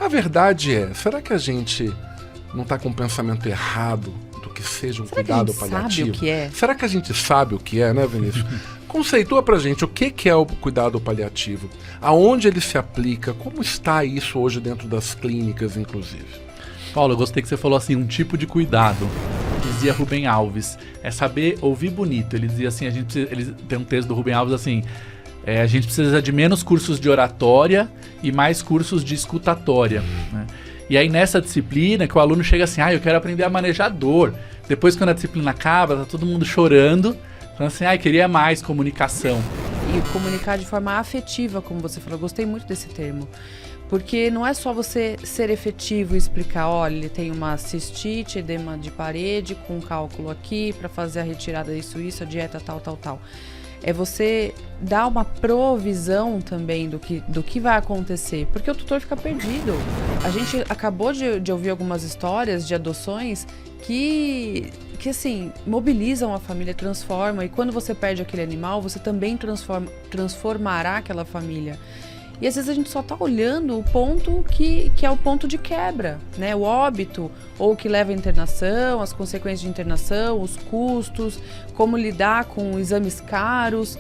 A verdade é, será que a gente não está com um pensamento errado do que seja um cuidado paliativo? Sabe o que é? Será que a gente sabe o que é, né, Vinícius? Conceitua pra gente o que é o cuidado paliativo, aonde ele se aplica, como está isso hoje dentro das clínicas, inclusive. Paulo, eu gostei que você falou assim, um tipo de cuidado, dizia Rubem Alves, é saber ouvir bonito. Ele dizia assim, ele tem um texto do Rubem Alves assim, a gente precisa de menos cursos de oratória e mais cursos de escutatória, né? E aí nessa disciplina que o aluno chega assim, eu quero aprender a manejar dor. Depois quando a disciplina acaba, tá todo mundo chorando, falando assim, queria mais comunicação. E comunicar de forma afetiva, como você falou, eu gostei muito desse termo. Porque não é só você ser efetivo e explicar, olha, ele tem uma cistite, edema de parede, com um cálculo aqui, para fazer a retirada disso, a dieta tal. É você dar uma provisão também do que vai acontecer, porque o tutor fica perdido. A gente acabou de ouvir algumas histórias de adoções que assim, mobilizam a família, transformam, e quando você perde aquele animal, você também transformará aquela família. E às vezes a gente só está olhando o ponto que é o ponto de quebra, né? O óbito, ou que leva à internação, as consequências de internação, os custos, como lidar com exames caros.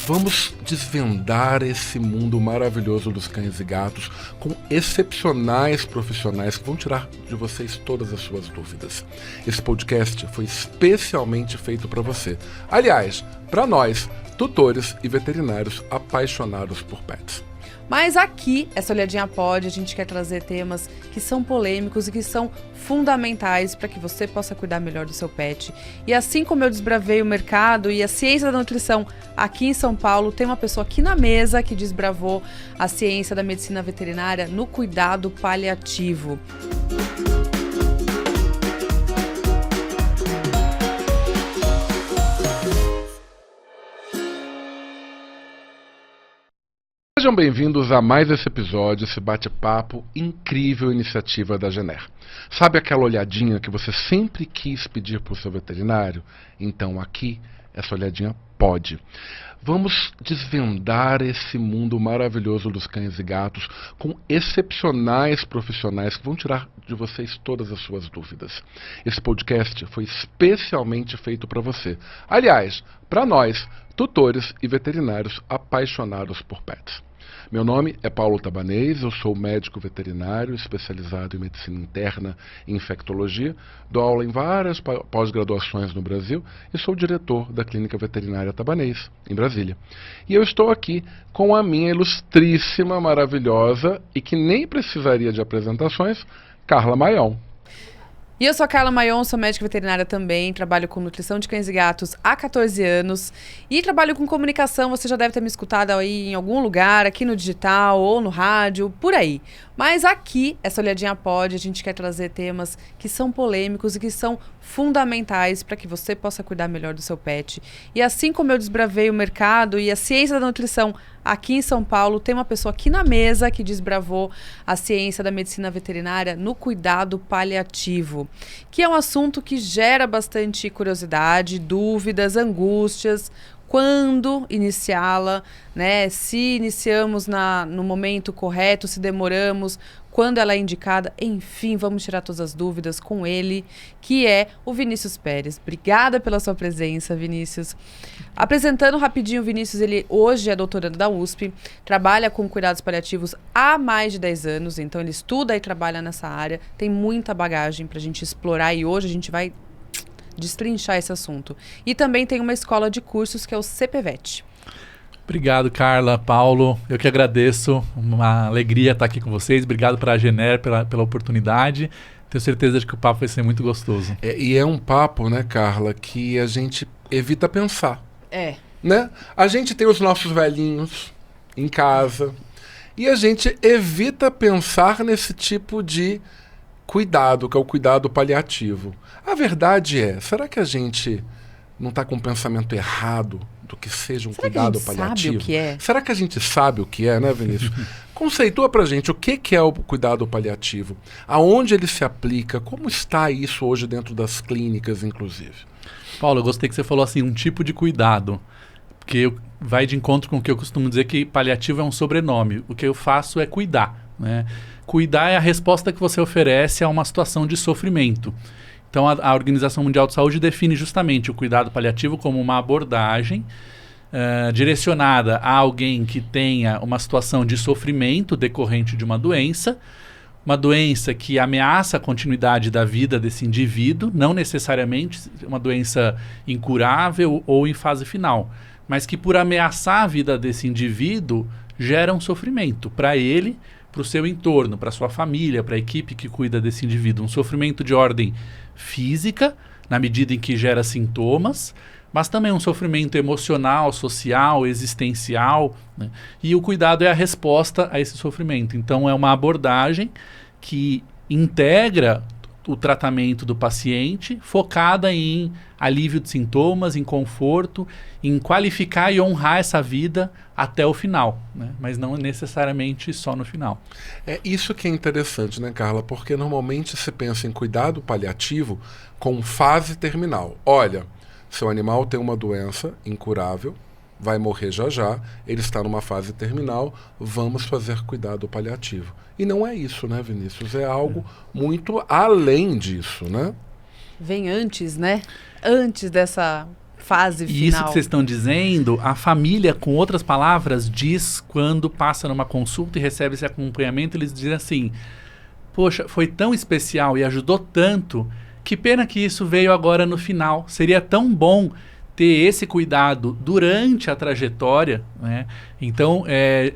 Vamos desvendar esse mundo maravilhoso dos cães e gatos com excepcionais profissionais que vão tirar de vocês todas as suas dúvidas. Esse podcast foi especialmente feito para você. Aliás, para nós, tutores e veterinários apaixonados por pets. Mas aqui, essa Olhadinha Pod, a gente quer trazer temas que são polêmicos e que são fundamentais para que você possa cuidar melhor do seu pet. E assim como eu desbravei o mercado e a ciência da nutrição aqui em São Paulo, tem uma pessoa aqui na mesa que desbravou a ciência da medicina veterinária no cuidado paliativo. Sejam bem-vindos a mais esse episódio, esse bate-papo, incrível iniciativa da Gener. Sabe aquela olhadinha que você sempre quis pedir para o seu veterinário? Então aqui, essa olhadinha pode. Vamos desvendar esse mundo maravilhoso dos cães e gatos com excepcionais profissionais que vão tirar de vocês todas as suas dúvidas. Esse podcast foi especialmente feito para você. Aliás, para nós, tutores e veterinários apaixonados por pets. Meu nome é Paulo Tabanês, eu sou médico veterinário especializado em medicina interna e infectologia, dou aula em várias pós-graduações no Brasil e sou diretor da Clínica Veterinária Tabanês, em Brasília. E eu estou aqui com a minha ilustríssima, maravilhosa e que nem precisaria de apresentações, Carla Maion. E eu sou a Carla Maion, sou médica veterinária também, trabalho com nutrição de cães e gatos há 14 anos e trabalho com comunicação, você já deve ter me escutado aí em algum lugar, aqui no digital ou no rádio, por aí. Mas aqui, essa Olhadinha Pod, a gente quer trazer temas que são polêmicos e que são fundamentais para que você possa cuidar melhor do seu pet. E assim como eu desbravei o mercado e a ciência da nutrição aqui em São Paulo, tem uma pessoa aqui na mesa que desbravou a ciência da medicina veterinária no cuidado paliativo, que é um assunto que gera bastante curiosidade, dúvidas, angústias. Quando iniciá-la, né? Se iniciamos no momento correto, se demoramos, quando ela é indicada, enfim, vamos tirar todas as dúvidas com ele, que é o Vinícius Pérez. Obrigada pela sua presença, Vinícius. Apresentando rapidinho, o Vinícius, ele hoje é doutorando da USP, trabalha com cuidados paliativos há mais de 10 anos, então ele estuda e trabalha nessa área, tem muita bagagem para a gente explorar e hoje a gente vai destrinchar esse assunto. E também tem uma escola de cursos que é o CPVET. Obrigado, Carla, Paulo. Eu que agradeço. Uma alegria estar aqui com vocês. Obrigado para a Gener pela oportunidade. Tenho certeza de que o papo vai ser muito gostoso. E é um papo, né, Carla, que a gente evita pensar. Né? A gente tem os nossos velhinhos em casa e a gente evita pensar nesse tipo de cuidado, que é o cuidado paliativo. A verdade é, será que a gente não está com um pensamento errado do que seja um cuidado paliativo? Sabe o que é? Será que a gente sabe o que é, né, Vinícius? Conceitua pra gente o que é o cuidado paliativo, aonde ele se aplica, como está isso hoje dentro das clínicas, inclusive. Paulo, eu gostei que você falou assim, um tipo de cuidado, porque vai de encontro com o que eu costumo dizer que paliativo é um sobrenome. O que eu faço é cuidar. né? Cuidar é a resposta que você oferece a uma situação de sofrimento. Então, a Organização Mundial de Saúde define justamente o cuidado paliativo como uma abordagem direcionada a alguém que tenha uma situação de sofrimento decorrente de uma doença que ameaça a continuidade da vida desse indivíduo, não necessariamente uma doença incurável ou em fase final, mas que por ameaçar a vida desse indivíduo gera um sofrimento para ele, para o seu entorno, para sua família, para a equipe que cuida desse indivíduo. Um sofrimento de ordem física, na medida em que gera sintomas, mas também um sofrimento emocional, social, existencial, né? E o cuidado é a resposta a esse sofrimento. Então, é uma abordagem que integra o tratamento do paciente, focada em alívio de sintomas, em conforto, em qualificar e honrar essa vida até o final, né? Mas não necessariamente só no final. É isso que é interessante, né, Carla? Porque normalmente se pensa em cuidado paliativo com fase terminal. Olha, seu animal tem uma doença incurável, vai morrer já já, ele está numa fase terminal, vamos fazer cuidado paliativo. E não é isso, né, Vinícius? É algo muito além disso, né? Vem antes, né? Antes dessa fase final. E isso que vocês estão dizendo, a família, com outras palavras, diz quando passa numa consulta e recebe esse acompanhamento, eles dizem assim, poxa, foi tão especial e ajudou tanto, que pena que isso veio agora no final. Seria tão bom ter esse cuidado durante a trajetória, né? Então,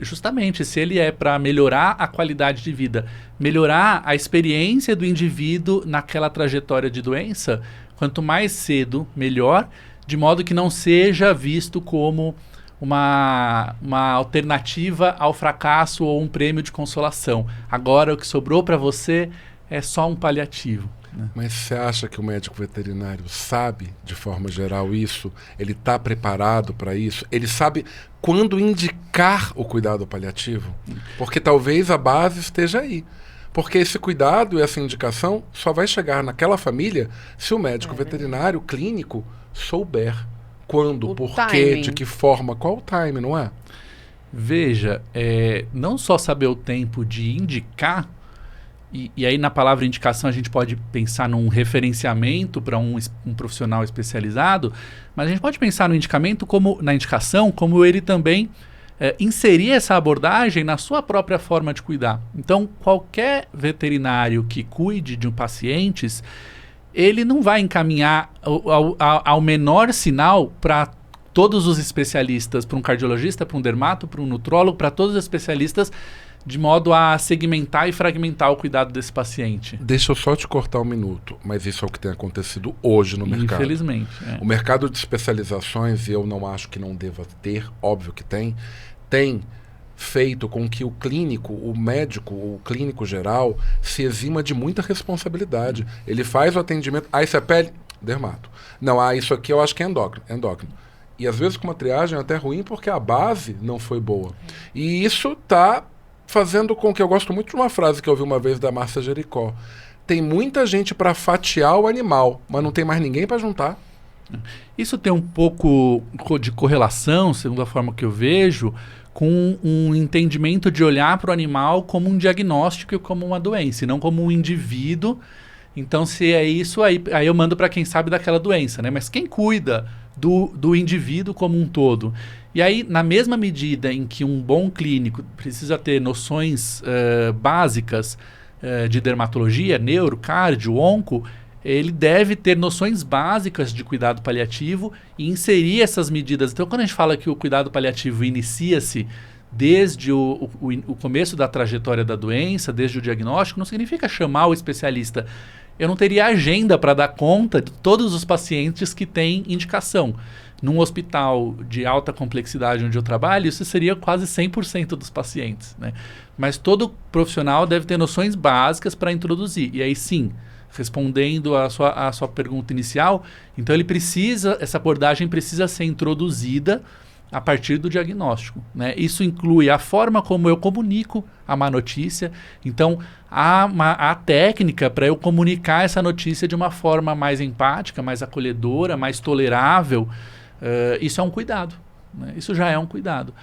justamente, se ele é para melhorar a qualidade de vida, melhorar a experiência do indivíduo naquela trajetória de doença, quanto mais cedo, melhor, de modo que não seja visto como uma alternativa ao fracasso ou um prêmio de consolação. Agora, o que sobrou para você é só um paliativo. Mas você acha que o médico veterinário sabe, de forma geral, isso? Ele está preparado para isso? Ele sabe quando indicar o cuidado paliativo? Porque talvez a base esteja aí. Porque esse cuidado e essa indicação só vai chegar naquela família se o médico veterinário clínico souber quando, por quê, de que forma, qual o time, não é? Veja, não só saber o tempo de indicar, e aí na palavra indicação a gente pode pensar num referenciamento para um profissional especializado, mas a gente pode pensar no indicamento na indicação como ele também inserir essa abordagem na sua própria forma de cuidar. Então, qualquer veterinário que cuide de pacientes, ele não vai encaminhar ao menor sinal para todos os especialistas, para um cardiologista, para um dermato, para um nutrólogo, para todos os especialistas, de modo a segmentar e fragmentar o cuidado desse paciente. Deixa eu só te cortar um minuto, mas isso é o que tem acontecido hoje no mercado. Infelizmente. O mercado de especializações, e eu não acho que não deva ter, óbvio que tem feito com que o clínico, o médico, o clínico geral, se exima de muita responsabilidade. Ele faz o atendimento, isso é pele? Dermato. Não, isso aqui eu acho que é endócrino. E às vezes com uma triagem é até ruim porque a base não foi boa. E isso está fazendo com que, eu gosto muito de uma frase que eu ouvi uma vez da Márcia Jericó, tem muita gente para fatiar o animal, mas não tem mais ninguém para juntar. Isso tem um pouco de correlação, segundo a forma que eu vejo, com um entendimento de olhar para o animal como um diagnóstico e como uma doença, e não como um indivíduo. Então, se é isso, aí eu mando para quem sabe daquela doença, né? Mas quem cuida do indivíduo como um todo? E aí, na mesma medida em que um bom clínico precisa ter noções básicas de dermatologia, neuro, cardio, onco, ele deve ter noções básicas de cuidado paliativo e inserir essas medidas. Então, quando a gente fala que o cuidado paliativo inicia-se desde o começo da trajetória da doença, desde o diagnóstico, não significa chamar o especialista. Eu não teria agenda para dar conta de todos os pacientes que têm indicação. Num hospital de alta complexidade onde eu trabalho, isso seria quase 100% dos pacientes, né? Mas todo profissional deve ter noções básicas para introduzir. E aí sim, respondendo à sua pergunta inicial, então essa abordagem precisa ser introduzida a partir do diagnóstico, né? Isso inclui a forma como eu comunico a má notícia. Então, há técnica para eu comunicar essa notícia de uma forma mais empática, mais acolhedora, mais tolerável. Isso é um cuidado. né? Isso já é um cuidado.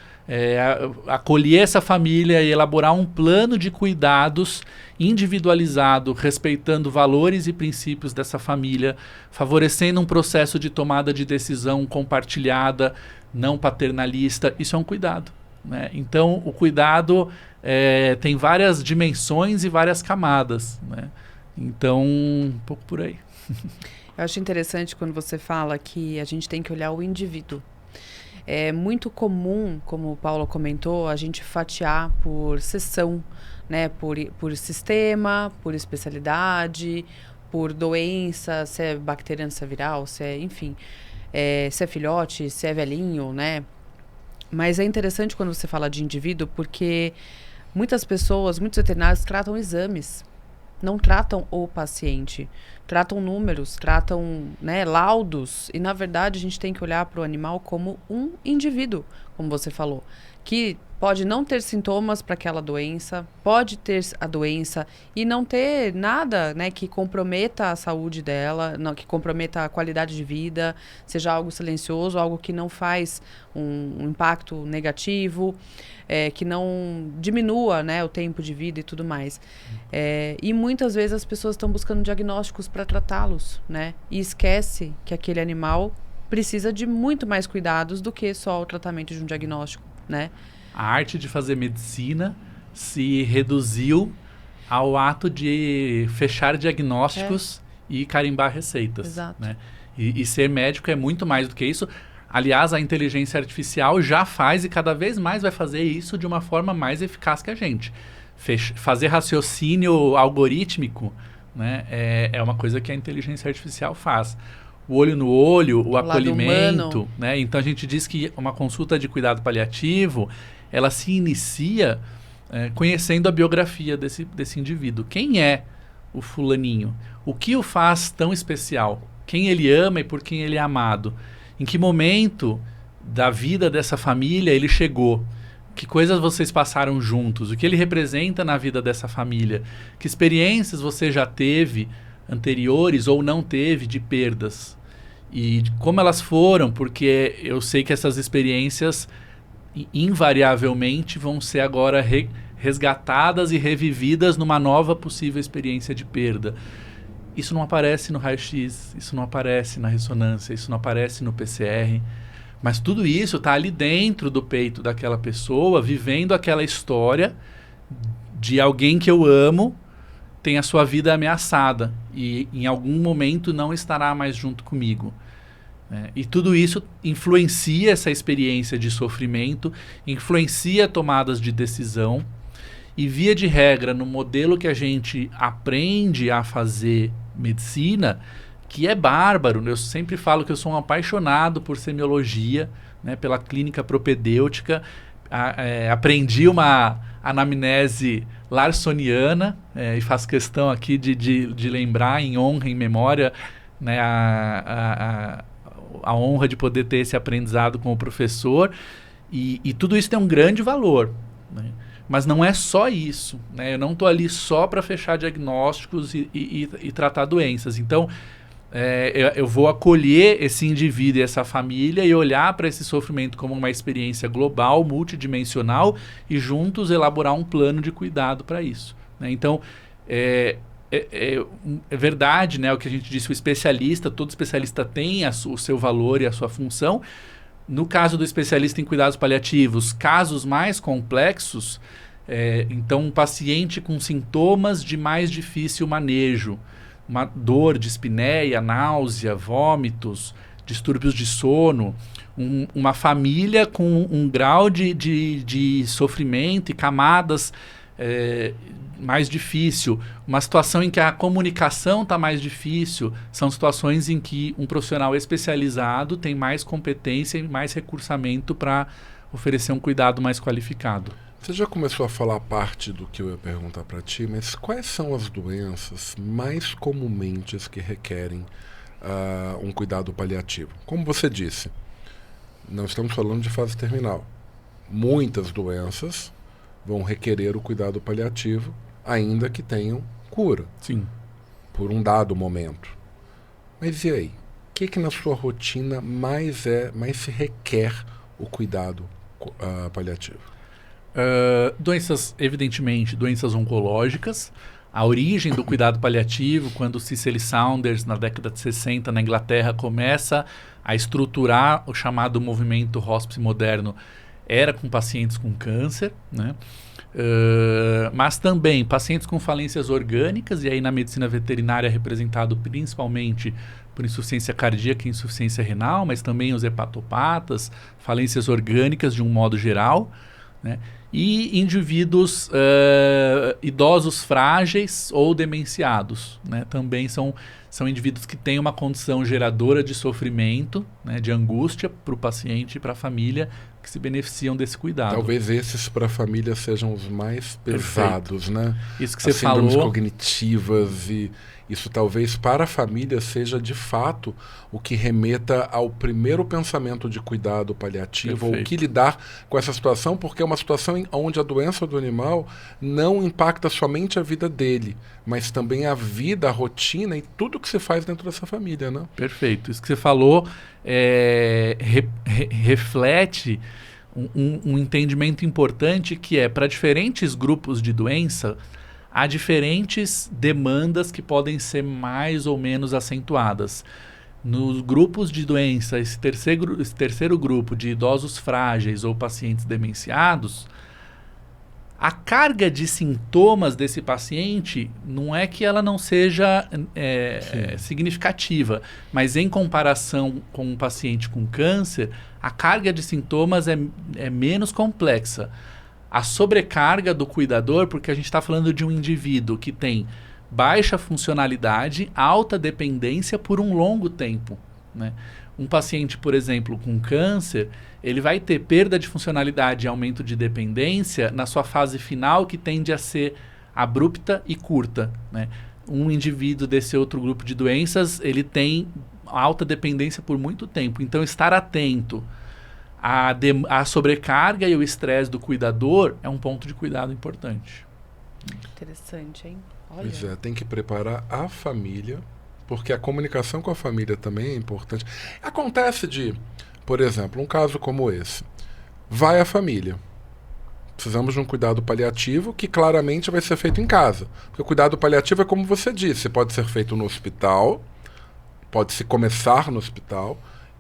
Acolher essa família e elaborar um plano de cuidados individualizado, respeitando valores e princípios dessa família, favorecendo um processo de tomada de decisão compartilhada, não paternalista. Isso é um cuidado, né? Então, o cuidado tem várias dimensões e várias camadas, né? Então, um pouco por aí. Eu acho interessante quando você fala que a gente tem que olhar o indivíduo. É muito comum, como o Paulo comentou, a gente fatiar por seção, né? Por sistema, por especialidade, por doença, se é bacteriano, se é viral, se é, enfim, se é filhote, se é velhinho, né? Mas é interessante quando você fala de indivíduo, porque muitas pessoas, muitos veterinários tratam exames, não tratam o paciente. Tratam números, tratam, né, laudos. E, na verdade, a gente tem que olhar para o animal como um indivíduo, como você falou. Que pode não ter sintomas para aquela doença, pode ter a doença e não ter nada, né, que comprometa a saúde dela, não, que comprometa a qualidade de vida, seja algo silencioso, algo que não faz um impacto negativo, que não diminua, né, o tempo de vida e tudo mais. E muitas vezes as pessoas estão buscando diagnósticos para tratá-los, né, e esquece que aquele animal precisa de muito mais cuidados do que só o tratamento de um diagnóstico, né? A arte de fazer medicina se reduziu ao ato de fechar diagnósticos e carimbar receitas. Exato. Né? E ser médico é muito mais do que isso. Aliás, a inteligência artificial já faz e cada vez mais vai fazer isso de uma forma mais eficaz que a gente. Fazer raciocínio algorítmico, né, é uma coisa que a inteligência artificial faz. O olho no olho, o acolhimento, né? Então a gente diz que uma consulta de cuidado paliativo, ela se inicia conhecendo a biografia desse indivíduo. Quem é o fulaninho? O que o faz tão especial? Quem ele ama e por quem ele é amado? Em que momento da vida dessa família ele chegou? Que coisas vocês passaram juntos? O que ele representa na vida dessa família? Que experiências você já teve anteriores ou não teve de perdas? E como elas foram, porque eu sei que essas experiências invariavelmente vão ser agora resgatadas e revividas numa nova possível experiência de perda. Isso não aparece no raio-x, isso não aparece na ressonância, isso não aparece no PCR, mas tudo isso está ali dentro do peito daquela pessoa, vivendo aquela história de alguém que eu amo, tem a sua vida ameaçada e em algum momento não estará mais junto comigo. E tudo isso influencia essa experiência de sofrimento, influencia tomadas de decisão e, via de regra, no modelo que a gente aprende a fazer medicina, que é bárbaro. Eu sempre falo que eu sou um apaixonado por semiologia, né, pela clínica propedêutica. Aprendi uma anamnese larsoniana e faço questão aqui de lembrar em honra, em memória, né, a honra de poder ter esse aprendizado com o professor. E tudo isso tem um grande valor, né? Mas não é só isso, né? Eu não estou ali só para fechar diagnósticos e tratar doenças. Então, eu vou acolher esse indivíduo e essa família e olhar para esse sofrimento como uma experiência global, multidimensional e juntos elaborar um plano de cuidado para isso, né? Então, é verdade, né, o que a gente disse, o especialista, todo especialista tem o seu valor e a sua função. No caso do especialista em cuidados paliativos, casos mais complexos, então um paciente com sintomas de mais difícil manejo, uma dor de espineia, náusea, vômitos, distúrbios de sono, uma família com um grau de sofrimento e camadas mais difícil, uma situação em que a comunicação está mais difícil, são situações em que um profissional especializado tem mais competência e mais recursamento para oferecer um cuidado mais qualificado. Você já começou a falar parte do que eu ia perguntar para ti, mas quais são as doenças mais comumente que requerem um cuidado paliativo? Como você disse, não estamos falando de fase terminal. Muitas doenças vão requerer o cuidado paliativo, ainda que tenham cura. Sim. Por um dado momento. Mas e aí? O que na sua rotina mais se requer o cuidado paliativo? Doenças, evidentemente, doenças oncológicas. A origem do cuidado paliativo, quando Cicely Saunders, na década de 60, na Inglaterra, começa a estruturar o chamado movimento hospice moderno, era com pacientes com câncer, né? Mas também pacientes com falências orgânicas, e aí na medicina veterinária representado principalmente por insuficiência cardíaca e insuficiência renal, mas também os hepatopatas, falências orgânicas de um modo geral, né? E indivíduos idosos frágeis ou demenciados, né? Também são indivíduos que têm uma condição geradora de sofrimento, né? De angústia para o paciente e para a família, que se beneficiam desse cuidado. Talvez esses para a família sejam os mais pesados, Perfeito. né? Isso que você As síndromes falou. cognitivas, e isso talvez para a família seja de fato o que remeta ao primeiro pensamento de cuidado paliativo, ou o Perfeito. que lidar com essa situação, porque é uma situação onde a doença do animal não impacta somente a vida dele, mas também a vida, a rotina e tudo que se faz dentro dessa família, né? Perfeito. Isso que você falou reflete um entendimento importante, que é, para diferentes grupos de doença, há diferentes demandas que podem ser mais ou menos acentuadas. Nos grupos de doença, esse terceiro grupo de idosos frágeis ou pacientes demenciados, a carga de sintomas desse paciente não é que ela não seja significativa, mas em comparação com um paciente com câncer, a carga de sintomas é menos complexa. A sobrecarga do cuidador, porque a gente está falando de um indivíduo que tem baixa funcionalidade, alta dependência por um longo tempo, né? Um paciente, por exemplo, com câncer, ele vai ter perda de funcionalidade e aumento de dependência na sua fase final, que tende a ser abrupta e curta, né? Um indivíduo desse outro grupo de doenças, ele tem alta dependência por muito tempo. Então, estar atento à sobrecarga e o estresse do cuidador é um ponto de cuidado importante. Interessante, hein? Olha. Pois é, tem que preparar a família, porque a comunicação com a família também é importante. Acontece por exemplo, um caso como esse. Vai a família. Precisamos de um cuidado paliativo que claramente vai ser feito em casa. Porque o cuidado paliativo é como você disse, pode ser feito no hospital, pode-se começar no hospital,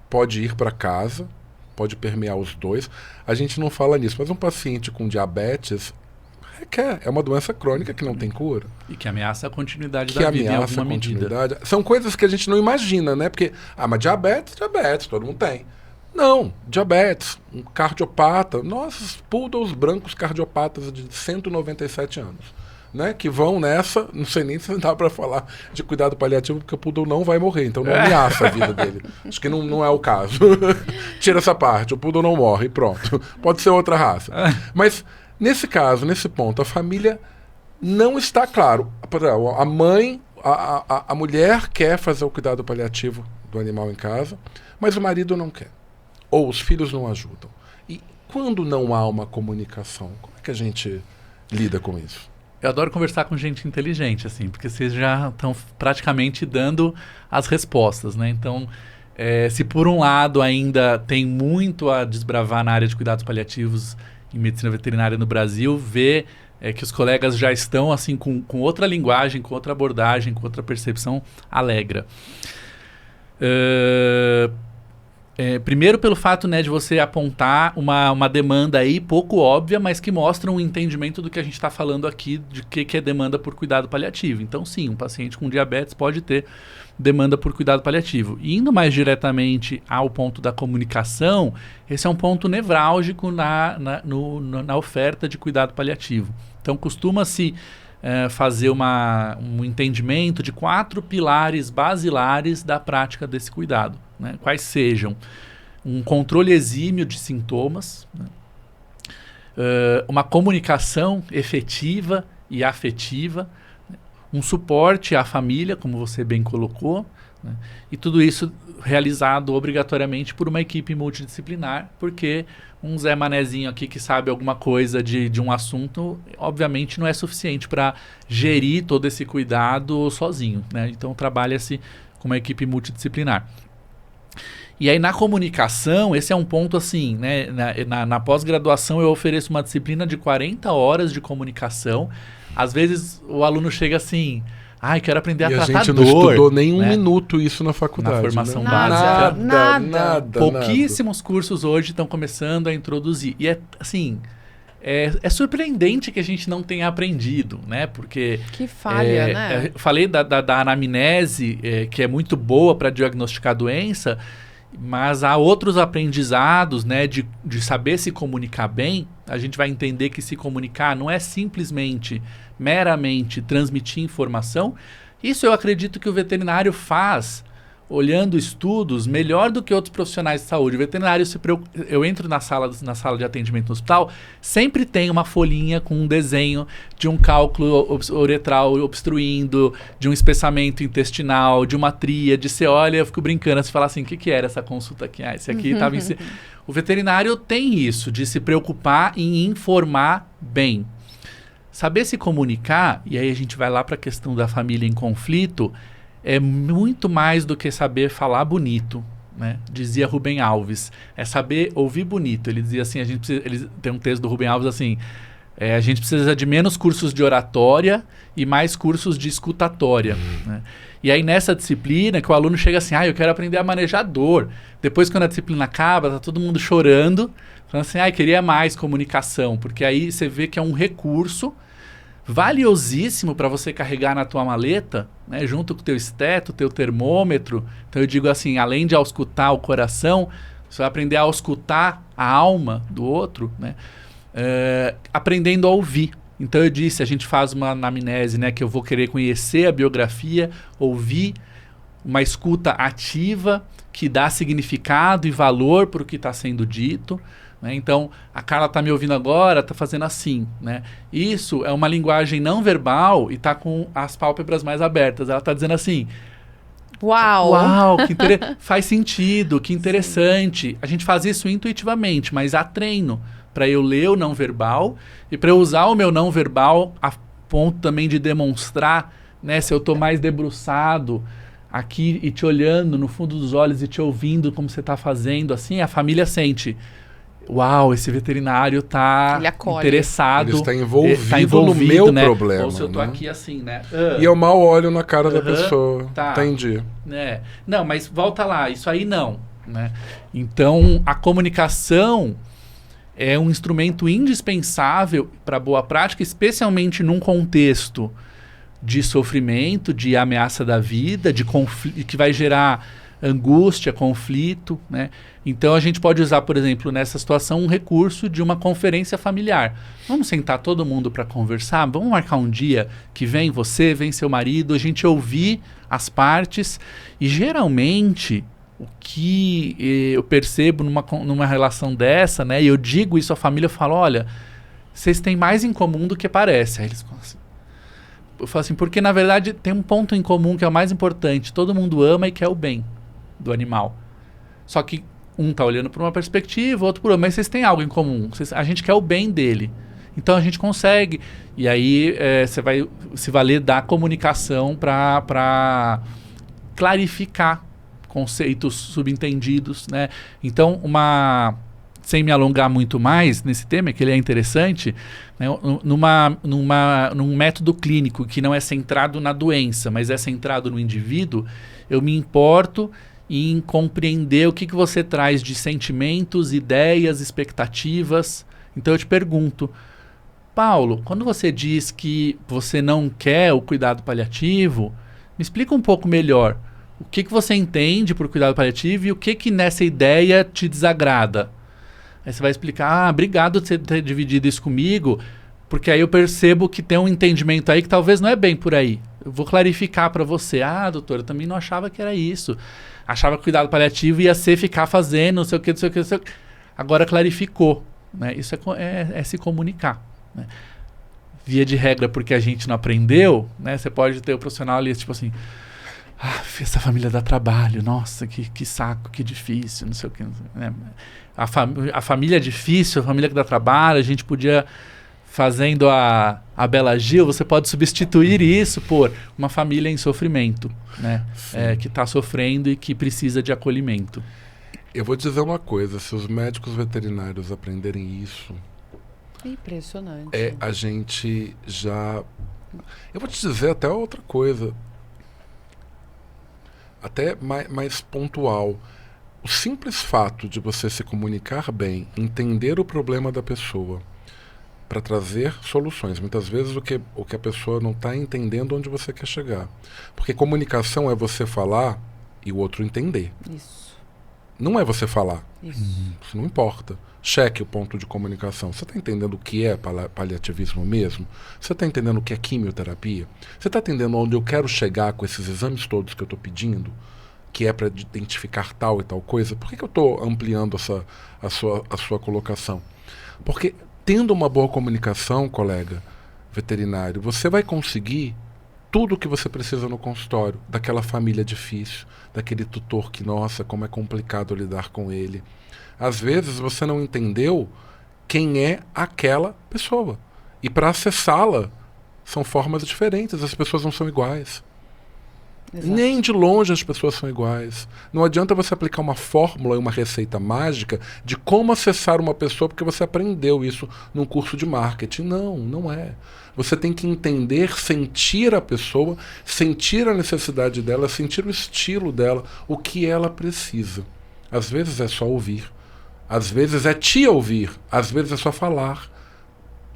pode ir para casa, pode permear os dois. A gente não fala nisso, mas um paciente com diabetes é uma doença crônica que não tem cura. E que ameaça a continuidade da vida em alguma medida. São coisas que a gente não imagina, né? Porque, mas diabetes, todo mundo tem. Não, diabetes, um cardiopata, nossos poodles brancos cardiopatas de 197 anos, né? Que vão nessa, não sei nem se dá para falar de cuidado paliativo, porque o poodle não vai morrer, então não ameaça a vida dele. Acho que não é o caso. Tira essa parte, o poodle não morre e pronto. Pode ser outra raça. Mas, nesse caso, nesse ponto, a família não está claro. A mãe, a mulher quer fazer o cuidado paliativo do animal em casa, mas o marido não quer. Ou os filhos não ajudam. E quando não há uma comunicação, como é que a gente lida com isso? Eu adoro conversar com gente inteligente, assim, porque vocês já estão praticamente dando as respostas, né? Então, se por um lado ainda tem muito a desbravar na área de cuidados paliativos em medicina veterinária no Brasil, ver que os colegas já estão assim com outra linguagem, com outra abordagem, com outra percepção, alegra. Primeiro pelo fato, né, de você apontar uma demanda aí pouco óbvia, mas que mostra um entendimento do que a gente está falando aqui, de que é demanda por cuidado paliativo. Então sim, um paciente com diabetes pode ter demanda por cuidado paliativo. E indo mais diretamente ao ponto da comunicação, esse é um ponto nevrálgico na oferta de cuidado paliativo. Então costuma-se fazer um entendimento de 4 pilares basilares da prática desse cuidado, né? Quais sejam um controle exímio de sintomas, né? Uma comunicação efetiva e afetiva, né? Um suporte à família, como você bem colocou, né? E tudo isso realizado obrigatoriamente por uma equipe multidisciplinar, porque um Zé Manezinho aqui que sabe alguma coisa de um assunto, obviamente não é suficiente para gerir todo esse cuidado sozinho, né? Então trabalha-se com uma equipe multidisciplinar. E aí na comunicação, esse é um ponto assim, né? Na pós-graduação eu ofereço uma disciplina de 40 horas de comunicação. Às vezes o aluno chega assim, quero aprender a tratar dor. E a gente não estudou nem um minuto isso na faculdade. Na formação né? básica. Nada. Pouquíssimos cursos hoje estão começando a introduzir. E é assim, é surpreendente que a gente não tenha aprendido, né? Porque... Que falha, né? Eu falei da anamnese, que é muito boa para diagnosticar a doença, mas há outros aprendizados, né, de saber se comunicar bem. A gente vai entender que se comunicar não é simplesmente, meramente transmitir informação. Isso eu acredito que o veterinário faz, olhando estudos, melhor do que outros profissionais de saúde. O veterinário eu entro na sala de atendimento no hospital, sempre tem uma folhinha com um desenho de um cálculo uretral obstruindo, de um espessamento intestinal, de uma tríade. Você olha, eu fico brincando, você fala assim, o que era essa consulta aqui? Esse aqui estava em... O veterinário tem isso, de se preocupar em informar bem. Saber se comunicar, e aí a gente vai lá para a questão da família em conflito, é muito mais do que saber falar bonito, né? Dizia Rubem Alves. É saber ouvir bonito. Ele dizia assim, ele tem um texto do Rubem Alves assim, a gente precisa de menos cursos de oratória e mais cursos de escutatória. Né? E aí nessa disciplina que o aluno chega assim, eu quero aprender a manejar dor. Depois quando a disciplina acaba, tá todo mundo chorando, falando assim, queria mais comunicação, porque aí você vê que é um recurso valiosíssimo para você carregar na tua maleta, né, junto com o teu esteto, teu termômetro. Então eu digo assim, além de auscultar o coração, você vai aprender a auscultar a alma do outro, né, aprendendo a ouvir. Então eu disse, a gente faz uma anamnese, né, que eu vou querer conhecer a biografia, ouvir, uma escuta ativa que dá significado e valor para o que está sendo dito. Né? Então, a Carla está me ouvindo agora, está fazendo assim. Né? Isso é uma linguagem não verbal e está com as pálpebras mais abertas. Ela está dizendo assim, Uau, que faz sentido, que interessante. Sim. A gente faz isso intuitivamente, mas há treino para eu ler o não verbal e para eu usar o meu não verbal a ponto também de demonstrar, né, se eu estou mais debruçado aqui e te olhando no fundo dos olhos e te ouvindo como você está fazendo, assim, a família sente... Uau, esse veterinário está interessado. Ele está envolvido no meu problema. Ou se eu tô aqui assim, né? E eu mal olho na cara da pessoa. Tá. Entendi. Não, mas volta lá, isso aí não. Né? Então, a comunicação é um instrumento indispensável para boa prática, especialmente num contexto de sofrimento, de ameaça da vida, de conflito, que vai gerar angústia, conflito, né? Então a gente pode usar, por exemplo, nessa situação, um recurso de uma conferência familiar. Vamos sentar todo mundo para conversar? Vamos marcar um dia que vem você, vem seu marido, a gente ouvir as partes. E geralmente o que eu percebo numa relação dessa, né? E eu digo isso à família, eu falo, olha, vocês têm mais em comum do que parece. Aí eles falam assim, eu falo assim, porque na verdade tem um ponto em comum que é o mais importante. Todo mundo ama e quer o bem do animal. Só que um tá olhando por uma perspectiva, outro por outra, mas vocês têm algo em comum. A gente quer o bem dele. Então a gente consegue. E aí você vai se valer da comunicação para clarificar conceitos subentendidos, né? Então, sem me alongar muito mais nesse tema, que ele é interessante, né, num método clínico que não é centrado na doença, mas é centrado no indivíduo, eu me importo em compreender o que você traz de sentimentos, ideias, expectativas. Então eu te pergunto, Paulo, quando você diz que você não quer o cuidado paliativo, me explica um pouco melhor. O que você entende por cuidado paliativo e o que nessa ideia te desagrada? Aí você vai explicar, obrigado por você ter dividido isso comigo, porque aí eu percebo que tem um entendimento aí que talvez não é bem por aí. Eu vou clarificar para você. Doutor, eu também não achava que era isso. Achava que cuidado paliativo ia ser ficar fazendo, não sei o que, não sei o que, não sei o que. Agora clarificou. Né? Isso é se comunicar. Né? Via de regra, porque a gente não aprendeu, né? Você pode ter o profissional ali, tipo assim, essa família dá trabalho, nossa, que saco, que difícil, não sei o que. Né? A família é difícil, a família que dá trabalho, a gente podia, fazendo a Bela Gil, você pode substituir isso por uma família em sofrimento, né? Que está sofrendo e que precisa de acolhimento. Eu vou dizer uma coisa, se os médicos veterinários aprenderem isso, É impressionante. a gente já... Eu vou te dizer até outra coisa, até mais pontual. O simples fato de você se comunicar bem, entender o problema da pessoa, para trazer soluções. Muitas vezes o que a pessoa não está entendendo onde você quer chegar. Porque comunicação é você falar e o outro entender. Isso. Não é você falar. Isso. Isso não importa. Cheque o ponto de comunicação. Você está entendendo o que é paliativismo mesmo? Você está entendendo o que é quimioterapia? Você está entendendo onde eu quero chegar com esses exames todos que eu estou pedindo? Que é para identificar tal e tal coisa? Por que eu estou ampliando a sua colocação? Porque tendo uma boa comunicação, colega veterinário, você vai conseguir tudo o que você precisa no consultório, daquela família difícil, daquele tutor que, nossa, como é complicado lidar com ele. Às vezes você não entendeu quem é aquela pessoa. E para acessá-la, são formas diferentes, as pessoas não são iguais. Exato. Nem de longe as pessoas são iguais. Não adianta você aplicar uma fórmula e uma receita mágica de como acessar uma pessoa porque você aprendeu isso num curso de marketing. Não, não é. Você tem que entender, sentir a pessoa, sentir a necessidade dela, sentir o estilo dela, o que ela precisa. Às vezes é só ouvir. Às vezes é te ouvir. Às vezes é só falar.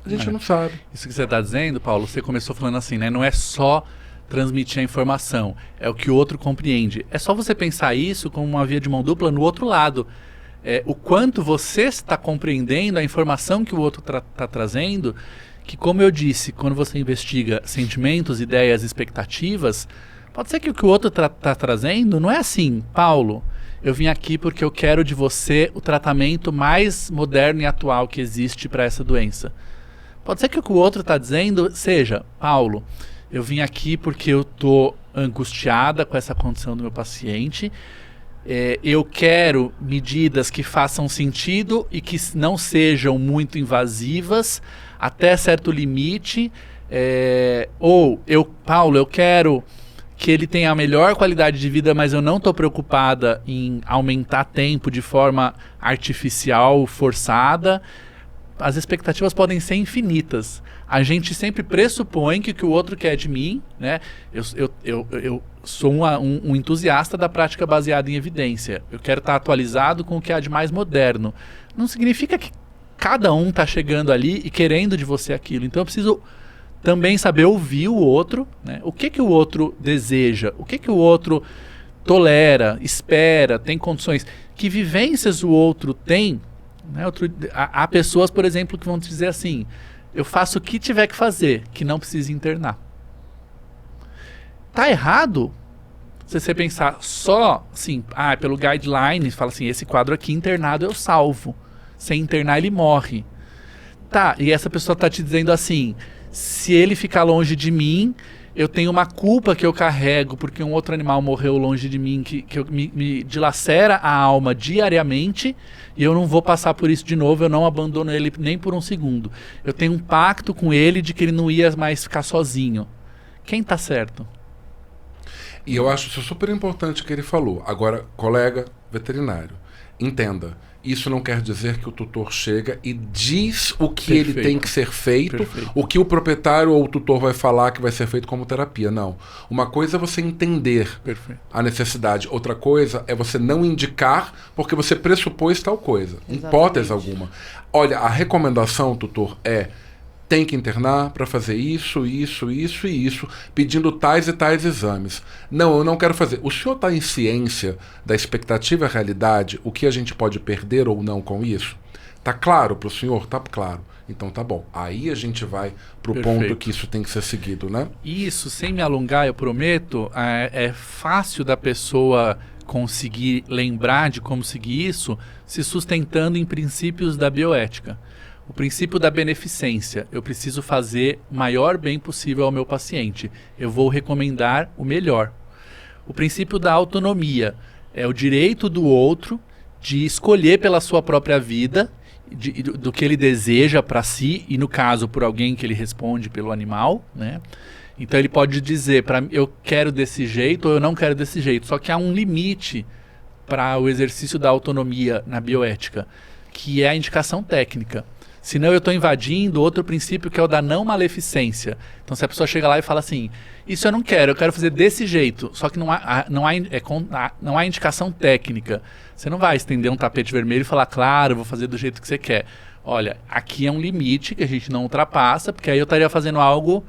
A gente não sabe. Isso que você está dizendo, Paulo, você começou falando assim, né? Não é só transmitir a informação, é o que o outro compreende. É só você pensar isso como uma via de mão dupla no outro lado. O quanto você está compreendendo a informação que o outro está trazendo, que, como eu disse, quando você investiga sentimentos, ideias, expectativas, pode ser que o que o outro está trazendo não é assim, Paulo, eu vim aqui porque eu quero de você o tratamento mais moderno e atual que existe para essa doença. Pode ser que o que o outro está dizendo seja, Paulo, eu vim aqui porque eu estou angustiada com essa condição do meu paciente. Eu quero medidas que façam sentido e que não sejam muito invasivas até certo limite. Paulo, eu quero que ele tenha a melhor qualidade de vida, mas eu não estou preocupada em aumentar tempo de forma artificial, forçada. As expectativas podem ser infinitas. A gente sempre pressupõe que o que o outro quer de mim, né? Eu sou um entusiasta da prática baseada em evidência. Eu quero estar atualizado com o que há de mais moderno. Não significa que cada um está chegando ali e querendo de você aquilo. Então eu preciso também saber ouvir o outro, né? O que o outro deseja, o que o outro tolera, espera, tem condições. Que vivências o outro tem, né? Há pessoas, por exemplo, que vão te dizer assim, eu faço o que tiver que fazer, que não precise internar. Tá errado você pensar só assim, pelo guideline, fala assim, esse quadro aqui internado eu salvo. Sem internar ele morre. Tá, e essa pessoa tá te dizendo assim, se ele ficar longe de mim, eu tenho uma culpa que eu carrego porque um outro animal morreu longe de mim, que me dilacera a alma diariamente, e eu não vou passar por isso de novo, eu não abandono ele nem por um segundo. Eu tenho um pacto com ele de que ele não ia mais ficar sozinho. Quem tá certo? E eu acho isso super importante que ele falou. Agora, colega veterinário, entenda, isso não quer dizer que o tutor chega e diz o que ele tem que ser feito, o que o proprietário ou o tutor vai falar que vai ser feito como terapia. Não. Uma coisa é você entender a necessidade. Outra coisa é você não indicar porque você pressupôs tal coisa. Exatamente. Hipótese alguma. Olha, a recomendação, tutor, tem que internar para fazer isso, isso, isso e isso, pedindo tais e tais exames. Não, eu não quero fazer. O senhor está em ciência da expectativa e realidade, o que a gente pode perder ou não com isso? Tá claro para o senhor? Tá claro. Então tá bom. Aí a gente vai para o ponto que isso tem que ser seguido, né? Isso, sem me alongar, eu prometo, é fácil da pessoa conseguir lembrar de como seguir isso, se sustentando em princípios da bioética. O princípio da beneficência, eu preciso fazer o maior bem possível ao meu paciente. Eu vou recomendar o melhor. O princípio da autonomia, é o direito do outro de escolher pela sua própria vida, do que ele deseja para si, e no caso por alguém que ele responde pelo animal, né? Então ele pode dizer, eu quero desse jeito ou eu não quero desse jeito, só que há um limite para o exercício da autonomia na bioética, que é a indicação técnica. Senão eu estou invadindo outro princípio que é o da não maleficência. Então se a pessoa chega lá e fala assim, isso eu quero fazer desse jeito, só que não há indicação técnica. Você não vai estender um tapete vermelho e falar, claro, eu vou fazer do jeito que você quer. Olha, aqui é um limite que a gente não ultrapassa, porque aí eu estaria fazendo algo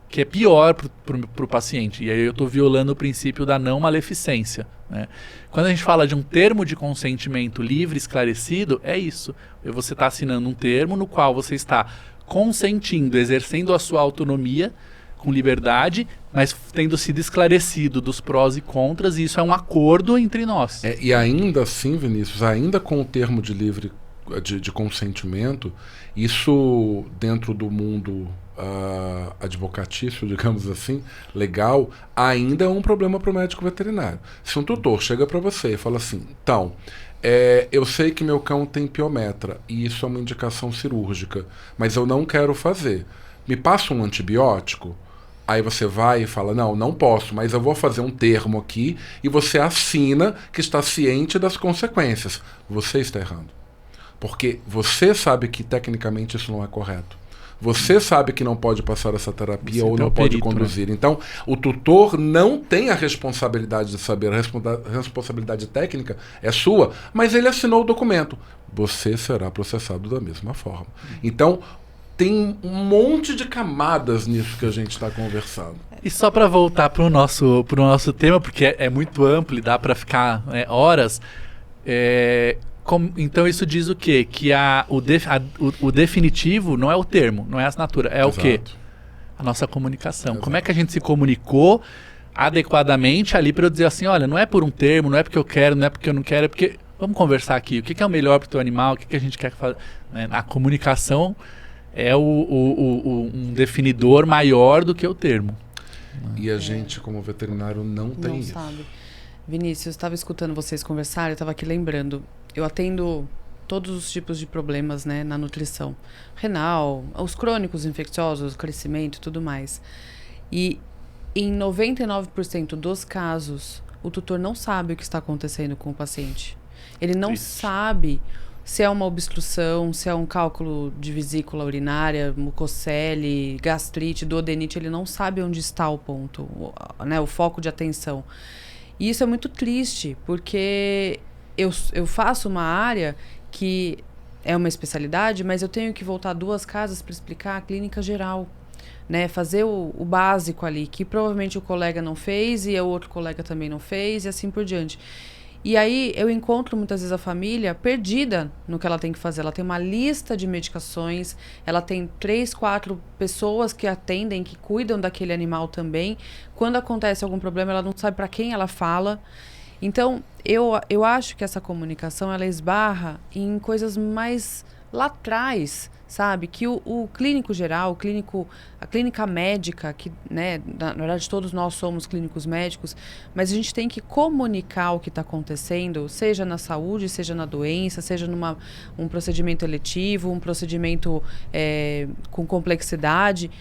que é pior para o paciente. E aí eu estou violando o princípio da não maleficência, né? Quando a gente fala de um termo de consentimento livre, esclarecido, é isso. Você está assinando um termo no qual você está consentindo, exercendo a sua autonomia com liberdade, mas tendo sido esclarecido dos prós e contras, e isso é um acordo entre nós. E ainda assim, Vinícius, ainda com o termo de livre de consentimento, isso dentro do mundo advocatício, digamos assim, legal, ainda é um problema para o médico veterinário. Se um tutor chega para você e fala assim, então, eu sei que meu cão tem piometra e isso é uma indicação cirúrgica, mas eu não quero fazer. Me passa um antibiótico? Aí você vai e fala, não posso, mas eu vou fazer um termo aqui e você assina que está ciente das consequências. Você está errando. Porque você sabe que tecnicamente isso não é correto. Você sabe que não pode passar essa terapia ou não pode conduzir. Né? Então, o tutor não tem a responsabilidade de saber. A responsabilidade técnica é sua, mas ele assinou o documento. Você será processado da mesma forma. Então, tem um monte de camadas nisso que a gente está conversando. E só para voltar para o nosso tema, porque é muito amplo e dá para ficar horas, então isso diz o quê? Que o definitivo não é o termo, não é a assinatura, é Exato. O quê? A nossa comunicação. Exato. Como é que a gente se comunicou adequadamente ali para eu dizer assim, olha, não é por um termo, não é porque eu quero, não é porque eu não quero, é porque vamos conversar aqui, o que é o melhor para o teu animal, o que a gente quer fazer. A comunicação é um definidor maior do que o termo. E a gente, como veterinário, não tem isso. Sabe. Vinícius, eu estava escutando vocês conversarem, eu estava aqui lembrando. Eu atendo todos os tipos de problemas, né, na nutrição. Renal, os crônicos infecciosos, crescimento e tudo mais. E em 99% dos casos, o tutor não sabe o que está acontecendo com o paciente. Ele não sabe se é uma obstrução, se é um cálculo de vesícula urinária, mucocele, gastrite, duodenite. Ele não sabe onde está o ponto, né, o foco de atenção. E isso é muito triste, porque eu faço uma área que é uma especialidade, mas eu tenho que voltar 2 casas para explicar a clínica geral, né? Fazer o básico ali, que provavelmente o colega não fez e o outro colega também não fez e assim por diante. E aí eu encontro muitas vezes a família perdida no que ela tem que fazer. Ela tem uma lista de medicações, ela tem 3, 4 pessoas que atendem, que cuidam daquele animal também. Quando acontece algum problema, ela não sabe para quem ela fala. Então, eu acho que essa comunicação, ela esbarra em coisas mais lá atrás, sabe? Que o clínico geral, a clínica médica, que, né, na verdade todos nós somos clínicos médicos, mas a gente tem que comunicar o que está acontecendo, seja na saúde, seja na doença, seja um procedimento eletivo, um procedimento com complexidade.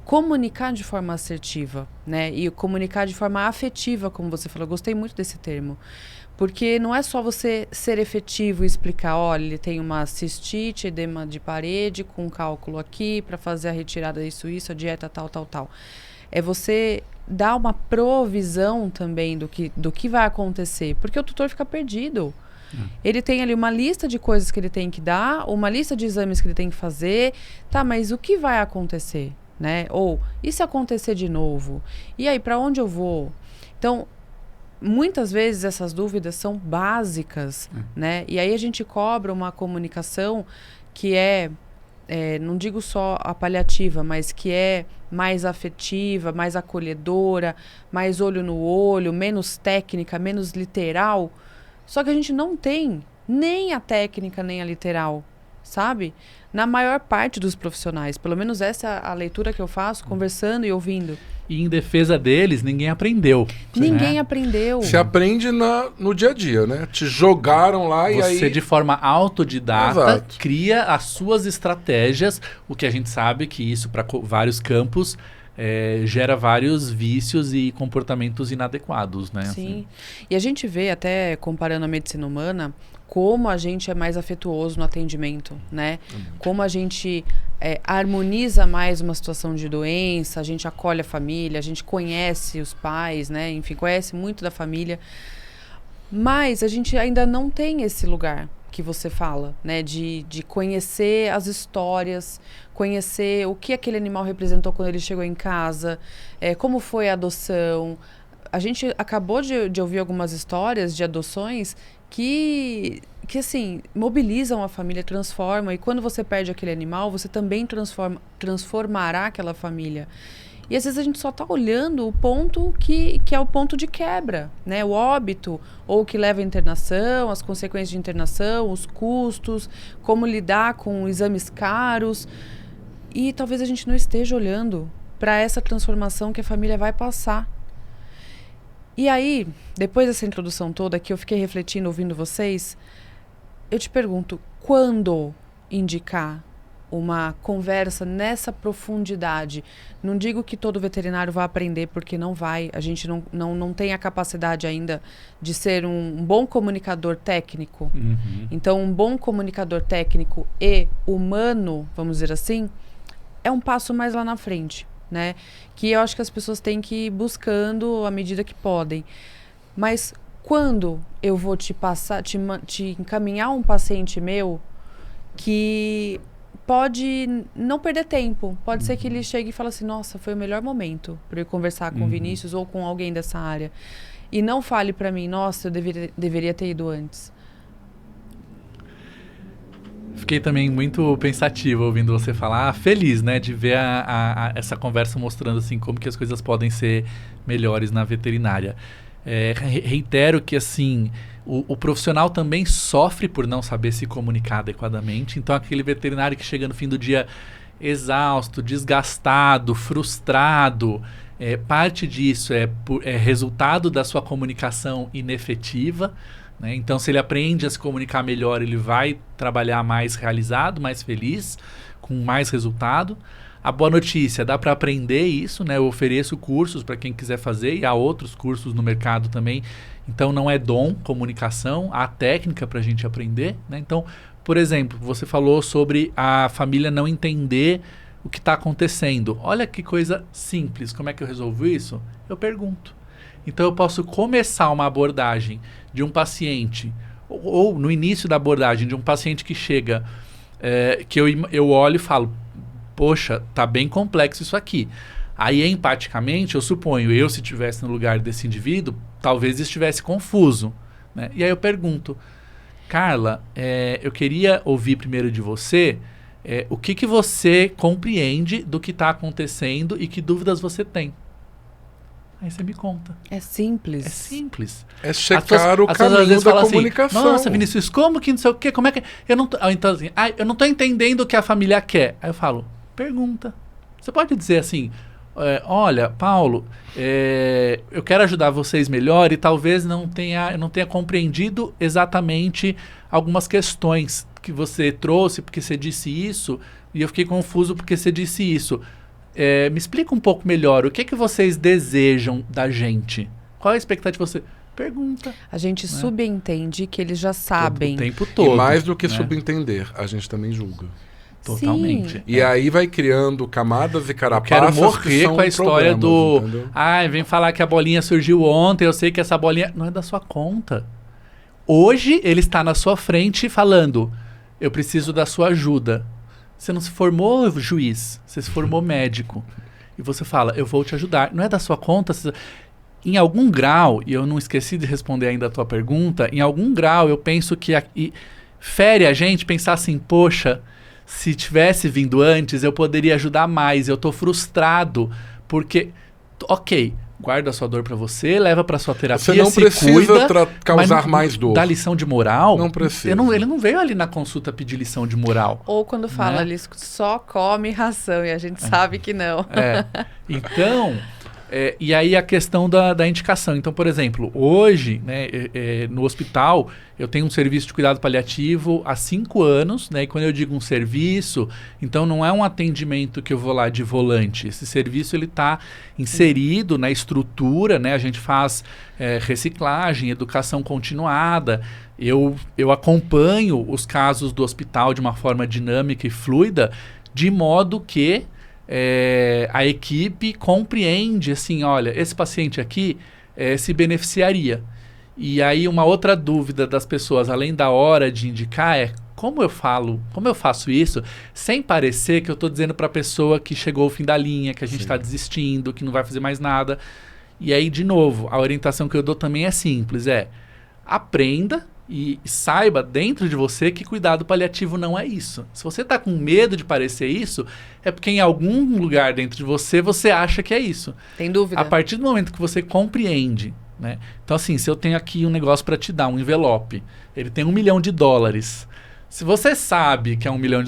Comunicar de forma assertiva, né? E comunicar de forma afetiva, como você falou. Eu gostei muito desse termo. Porque não é só você ser efetivo e explicar, olha, ele tem uma cistite, edema de parede, com um cálculo aqui, para fazer a retirada disso, a dieta tal. É você dar uma provisão também do que vai acontecer. Porque o tutor fica perdido. Ele tem ali uma lista de coisas que ele tem que dar, uma lista de exames que ele tem que fazer. Tá, mas o que vai acontecer? Né? Ou, e se acontecer de novo? E aí, para onde eu vou? Então, muitas vezes essas dúvidas são básicas, né? E aí a gente cobra uma comunicação que não digo só a paliativa, mas que é mais afetiva, mais acolhedora, mais olho no olho, menos técnica, menos literal. Só que a gente não tem nem a técnica, nem a literal, sabe? Na maior parte dos profissionais. Pelo menos essa é a leitura que eu faço, conversando e ouvindo. E em defesa deles, ninguém aprendeu. Ninguém aprendeu. Se aprende no dia a dia, né? Te jogaram lá e aí... Você, de forma autodidata, cria as suas estratégias. O que a gente sabe que isso, para vários campos, gera vários vícios e comportamentos inadequados, né? Sim. E a gente vê, até comparando a medicina humana, como a gente é mais afetuoso no atendimento, né? Como a gente harmoniza mais uma situação de doença, a gente acolhe a família, a gente conhece os pais, né? Enfim, conhece muito da família. Mas a gente ainda não tem esse lugar que você fala, né? De conhecer as histórias, conhecer o que aquele animal representou quando ele chegou em casa, como foi a adoção. A gente acabou de ouvir algumas histórias de adoções que assim, mobilizam a família, transformam. E quando você perde aquele animal, você também transformará aquela família. E às vezes a gente só está olhando o ponto que é o ponto de quebra, né? O óbito, ou o que leva à internação, as consequências de internação, os custos, como lidar com exames caros. E talvez a gente não esteja olhando para essa transformação que a família vai passar. E aí, depois dessa introdução toda, que eu fiquei refletindo, ouvindo vocês, eu te pergunto, quando indicar uma conversa nessa profundidade? Não digo que todo veterinário vai aprender, porque não vai. A gente não tem a capacidade ainda de ser um bom comunicador técnico. Uhum. Então, um bom comunicador técnico e humano, vamos dizer assim, é um passo mais lá na frente, né? Que eu acho que as pessoas têm que ir buscando à medida que podem. Mas quando eu vou te encaminhar um paciente meu que pode não perder tempo. Pode ser que ele chegue e fale assim, nossa, foi o melhor momento para eu conversar com o Vinícius ou com alguém dessa área. E não fale para mim, nossa, eu deveria ter ido antes. Fiquei também muito pensativo ouvindo você falar, feliz, né, de ver essa conversa mostrando assim como que as coisas podem ser melhores na veterinária. Reitero que assim o profissional também sofre por não saber se comunicar adequadamente. Então aquele veterinário que chega no fim do dia exausto, desgastado, frustrado, parte disso é resultado da sua comunicação inefetiva, né? Então se ele aprende a se comunicar melhor, ele vai trabalhar mais realizado, mais feliz, com mais resultado. A boa notícia, dá para aprender isso, né? Eu ofereço cursos para quem quiser fazer e há outros cursos no mercado também. Então não é dom, comunicação, há técnica para a gente aprender, né? Então, por exemplo, você falou sobre a família não entender o que está acontecendo. Olha que coisa simples, como é que eu resolvo isso? Eu pergunto. Então eu posso começar uma abordagem de um paciente, ou no início da abordagem de um paciente que chega, que eu olho e falo, poxa, tá bem complexo isso aqui. Aí, empaticamente, eu suponho, se estivesse no lugar desse indivíduo, talvez estivesse confuso, né? E aí eu pergunto, Carla, eu queria ouvir primeiro de você o que você compreende do que está acontecendo e que dúvidas você tem. Aí você me conta. É simples. É simples. É checar o caminho da comunicação. Assim, nossa, Vinícius, como que não sei o quê? Como é que... Eu não tô... Então, assim, eu não tô entendendo o que a família quer. Aí eu falo, pergunta. Você pode dizer assim, olha, Paulo, eu quero ajudar vocês melhor e talvez eu não tenha compreendido exatamente algumas questões que você trouxe porque você disse isso e eu fiquei confuso porque você disse isso. Me explica um pouco melhor, o que vocês desejam da gente? Qual é a expectativa de você? Pergunta. A gente subentende que eles já sabem. O tempo todo. E mais do que né? subentender, a gente também julga. Totalmente. Sim. E aí vai criando camadas e carapaças. Quero morrer com a história do... Entendeu? Vem falar que a bolinha surgiu ontem, eu sei que essa bolinha... Não é da sua conta. Hoje ele está na sua frente falando, eu preciso da sua ajuda. Você não se formou juiz, você se formou médico. E você fala, eu vou te ajudar. Não é da sua conta? Em algum grau, e eu não esqueci de responder ainda a tua pergunta, em algum grau eu penso que fere a gente pensar assim, poxa, se tivesse vindo antes, eu poderia ajudar mais. Eu tô frustrado, porque, ok, guarda a sua dor pra você, leva pra sua terapia, você não se precisa cuida, causar mais dor. Dá lição de moral? Não precisa. Ele não veio ali na consulta pedir lição de moral. Ou quando fala, né? ele só come ração e a gente sabe que não. Então, E aí a questão da indicação. Então, por exemplo, hoje, né, no hospital, eu tenho um serviço de cuidado paliativo há 5 anos, né? E quando eu digo um serviço, então não é um atendimento que eu vou lá de volante. Esse serviço ele está inserido na estrutura, né? A gente faz reciclagem, educação continuada. Eu acompanho os casos do hospital de uma forma dinâmica e fluida, de modo que a equipe compreende assim, olha, esse paciente aqui se beneficiaria. E aí uma outra dúvida das pessoas, além da hora de indicar, como eu faço isso sem parecer que eu estou dizendo para a pessoa que chegou ao fim da linha, que a gente está desistindo, que não vai fazer mais nada. E aí, de novo, a orientação que eu dou também é simples, aprenda e saiba dentro de você que cuidado paliativo não é isso. Se você está com medo de parecer isso, é porque em algum lugar dentro de você acha que é isso. Tem dúvida. A partir do momento que você compreende, né? Então, assim, se eu tenho aqui um negócio para te dar, um envelope, ele tem $1 milhão. Se você sabe que é $1 milhão,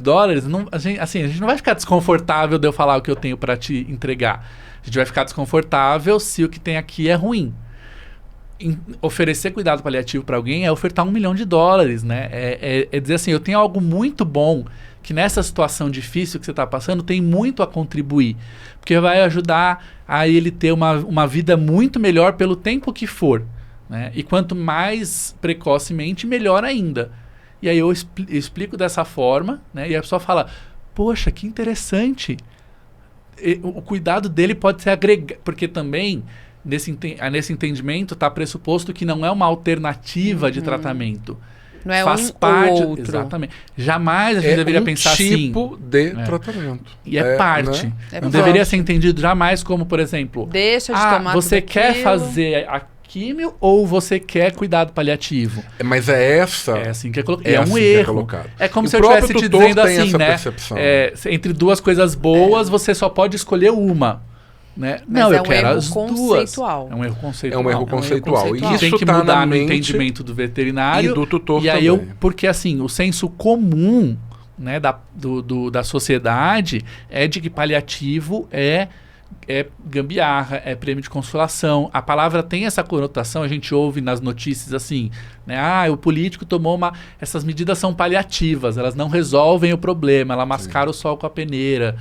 a gente não vai ficar desconfortável de eu falar o que eu tenho para te entregar. A gente vai ficar desconfortável se o que tem aqui é ruim. Oferecer cuidado paliativo para alguém é ofertar $1 milhão, né? É dizer assim, eu tenho algo muito bom que nessa situação difícil que você está passando tem muito a contribuir, porque vai ajudar a ele ter uma vida muito melhor pelo tempo que for, né? E quanto mais precocemente, melhor ainda. E aí eu explico dessa forma, né? E a pessoa fala, poxa, que interessante. O cuidado dele pode ser agregado, porque também nesse entendimento está pressuposto que não é uma alternativa de tratamento. Não é faz um parte, ou outro. Exatamente. Jamais a gente deveria pensar assim. tipo de tratamento. E parte. Né? Não deveria ser entendido jamais como, por exemplo, deixa de tomar você tudo quer aquilo. fazer a químio ou você quer cuidado paliativo? Mas é essa. É assim que é colocado. É É assim um que é erro. colocado. É como E se o eu estivesse próprio te tutor dizendo tem assim, essa né? percepção. Entre duas coisas boas, você só pode escolher uma. Né? Mas Não, é eu um quero erro as conceitual. duas. É um erro conceitual. É um erro conceitual. E Isso tem isso que tá mudar na no mente entendimento do veterinário. e do tutor E aí também. porque assim, o senso comum, né, da sociedade é de que paliativo é gambiarra, é prêmio de consolação. A palavra tem essa conotação, a gente ouve nas notícias assim, né? O político tomou essas medidas são paliativas, elas não resolvem o problema, ela mascara o sol com a peneira.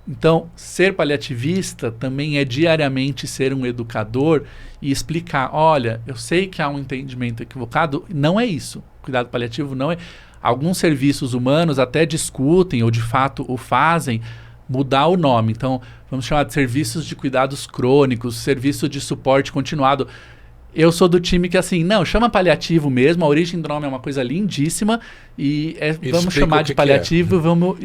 Então, ser paliativista também é diariamente ser um educador e explicar, olha, eu sei que há um entendimento equivocado, não é isso. Cuidado paliativo não é... Alguns serviços humanos até discutem, ou de fato o fazem, mudar o nome. Então, vamos chamar de serviços de cuidados crônicos, serviço de suporte continuado. Eu sou do time que assim, não, chama paliativo mesmo, a origem do nome é uma coisa lindíssima e vamos chamar de paliativo e vamos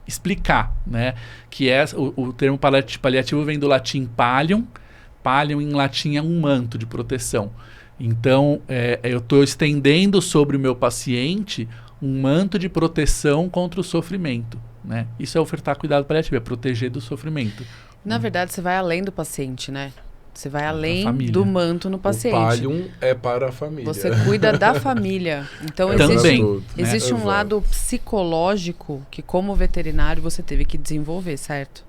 explicar, né? Que o termo paliativo vem do latim pallium, pallium em latim é um manto de proteção. Então, eu estou estendendo sobre o meu paciente um manto de proteção contra o sofrimento, né? Isso é ofertar cuidado paliativo, é proteger do sofrimento. Na verdade, você vai além do paciente, né? Você vai além família. do manto no paciente. O pallium é para a família. Você cuida da família. Então, Também, existe um Exato. lado psicológico que, como veterinário, você teve que desenvolver, certo?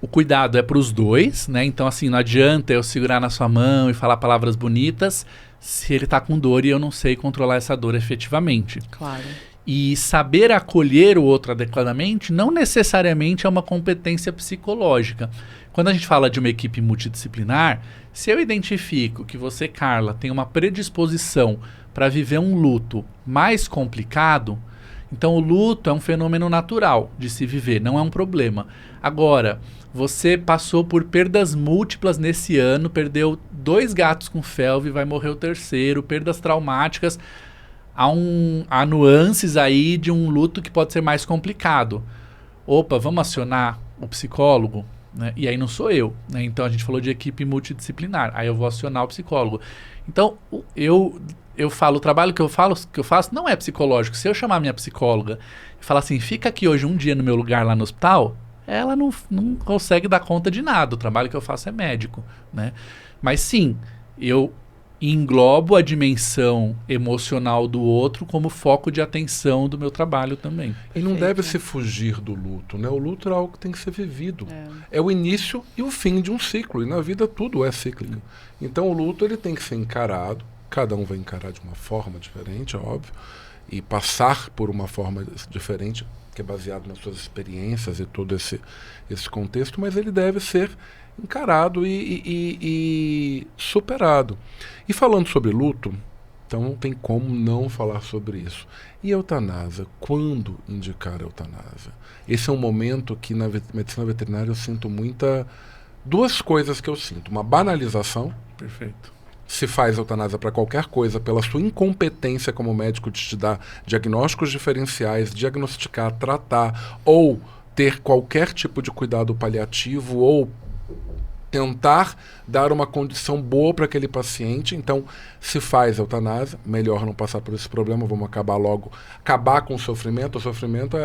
O cuidado é para os dois, né? Então, assim, não adianta eu segurar na sua mão e falar palavras bonitas se ele está com dor e eu não sei controlar essa dor efetivamente. Claro. E saber acolher o outro adequadamente não necessariamente é uma competência psicológica. Quando a gente fala de uma equipe multidisciplinar, se eu identifico que você, Carla, tem uma predisposição para viver um luto mais complicado, então o luto é um fenômeno natural de se viver, não é um problema. Agora, você passou por perdas múltiplas nesse ano, perdeu 2 gatos com felve, vai morrer o 3º, perdas traumáticas. Há nuances aí de um luto que pode ser mais complicado. Opa, vamos acionar o psicólogo? Né? E aí não sou eu. Né? Então a gente falou de equipe multidisciplinar. Aí eu vou acionar o psicólogo. Então eu falo, o trabalho que eu faço não é psicológico. Se eu chamar minha psicóloga e falar assim, fica aqui hoje um dia no meu lugar lá no hospital, ela não consegue dar conta de nada. O trabalho que eu faço é médico. Né? Mas sim, eu e englobo a dimensão emocional do outro como foco de atenção do meu trabalho também. E não Perfeito. deve se fugir do luto, né? O luto é algo que tem que ser vivido. É o início e o fim de um ciclo, e na vida tudo é cíclico. Então o luto ele tem que ser encarado, cada um vai encarar de uma forma diferente, é óbvio, e passar por uma forma diferente, que é baseado nas suas experiências e todo esse contexto, mas ele deve ser encarado e superado. E falando sobre luto, então não tem como não falar sobre isso. E eutanásia? Quando indicar eutanásia? Esse é um momento que na medicina veterinária eu sinto duas coisas que eu sinto. Uma banalização. Perfeito. Se faz eutanásia para qualquer coisa pela sua incompetência como médico de te dar diagnósticos diferenciais, diagnosticar, tratar ou ter qualquer tipo de cuidado paliativo ou tentar dar uma condição boa para aquele paciente. Então, se faz eutanásia, melhor não passar por esse problema, vamos acabar com o sofrimento. O sofrimento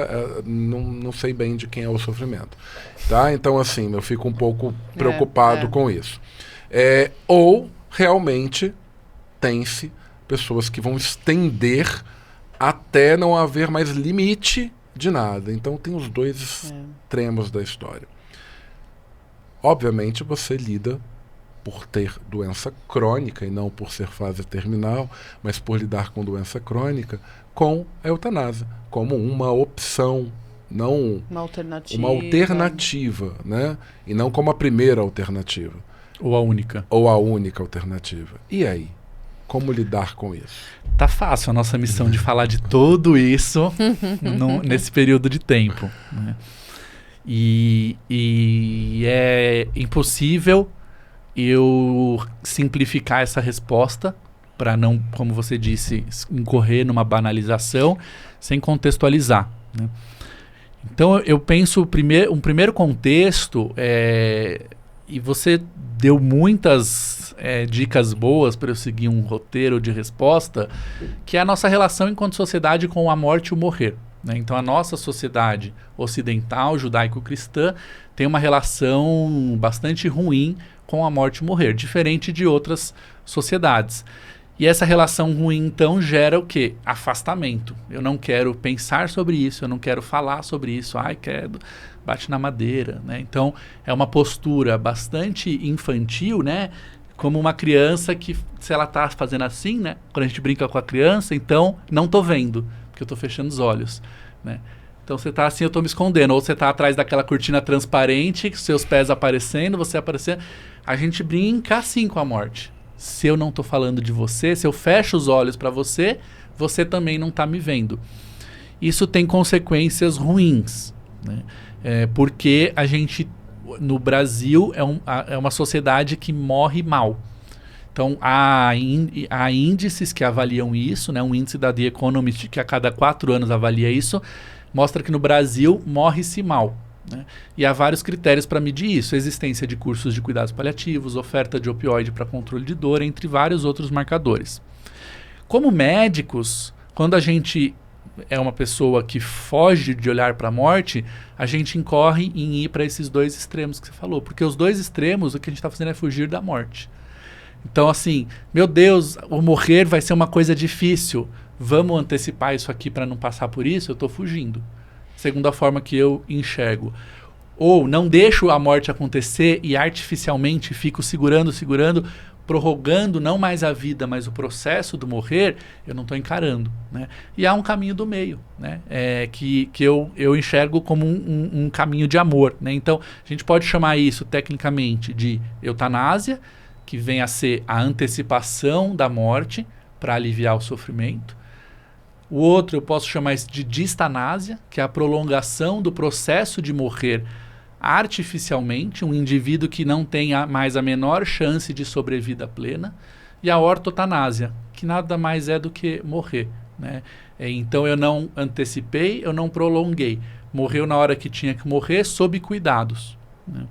não sei bem de quem é o sofrimento. Tá? Então, assim, eu fico um pouco preocupado com isso. Ou realmente tem-se pessoas que vão estender até não haver mais limite de nada. Então tem os dois extremos da história. Obviamente você lida por ter doença crônica e não por ser fase terminal, mas por lidar com doença crônica, com a eutanásia, como uma opção, não uma alternativa, né? E não como a primeira alternativa. Ou a única. Ou a única alternativa. E aí? Como lidar com isso? Tá fácil a nossa missão de falar de tudo isso nesse período de tempo. Né? E é impossível eu simplificar essa resposta para não, como você disse, incorrer numa banalização sem contextualizar. Né? Então eu penso um primeiro contexto e você deu muitas dicas boas para eu seguir um roteiro de resposta, que é a nossa relação enquanto sociedade com a morte e o morrer. Né? Então a nossa sociedade ocidental, judaico-cristã, tem uma relação bastante ruim com a morte e o morrer, diferente de outras sociedades. E essa relação ruim, então, gera o quê? Afastamento. Eu não quero pensar sobre isso, eu não quero falar sobre isso. Ai, credo, bate na madeira, né? Então, é uma postura bastante infantil, né? Como uma criança que, se ela está fazendo assim, né? Quando a gente brinca com a criança, então, não estou vendo, porque eu estou fechando os olhos, né? Então, você está assim, eu estou me escondendo. Ou você está atrás daquela cortina transparente, seus pés aparecendo, você aparecendo. A gente brinca assim com a morte. Se eu não estou falando de você, se eu fecho os olhos para você, você também não está me vendo. Isso tem consequências ruins, né? Porque a gente, no Brasil, é uma sociedade que morre mal. Então, há índices que avaliam isso, né? Um índice da The Economist que a cada 4 anos avalia isso, mostra que no Brasil morre-se mal. Né? E há vários critérios para medir isso: existência de cursos de cuidados paliativos, oferta de opioide para controle de dor, entre vários outros marcadores. Como médicos, quando a gente é uma pessoa que foge de olhar para a morte, a gente incorre em ir para esses dois extremos que você falou, porque os dois extremos, o que a gente está fazendo é fugir da morte. Então, assim, meu Deus, o morrer vai ser uma coisa difícil, vamos antecipar isso aqui para não passar por isso? Eu estou fugindo. Segunda forma que eu enxergo. Ou não deixo a morte acontecer e artificialmente fico segurando, prorrogando não mais a vida, mas o processo do morrer, eu não estou encarando. Né? E há um caminho do meio, né? Que eu enxergo como um caminho de amor. Né? Então, a gente pode chamar isso tecnicamente de eutanásia, que vem a ser a antecipação da morte para aliviar o sofrimento. O outro eu posso chamar isso de distanásia, que é a prolongação do processo de morrer artificialmente, um indivíduo que não tem mais a menor chance de sobrevida plena. E a ortotanásia, que nada mais é do que morrer. Né? Então eu não antecipei, eu não prolonguei. Morreu na hora que tinha que morrer, sob cuidados. Né?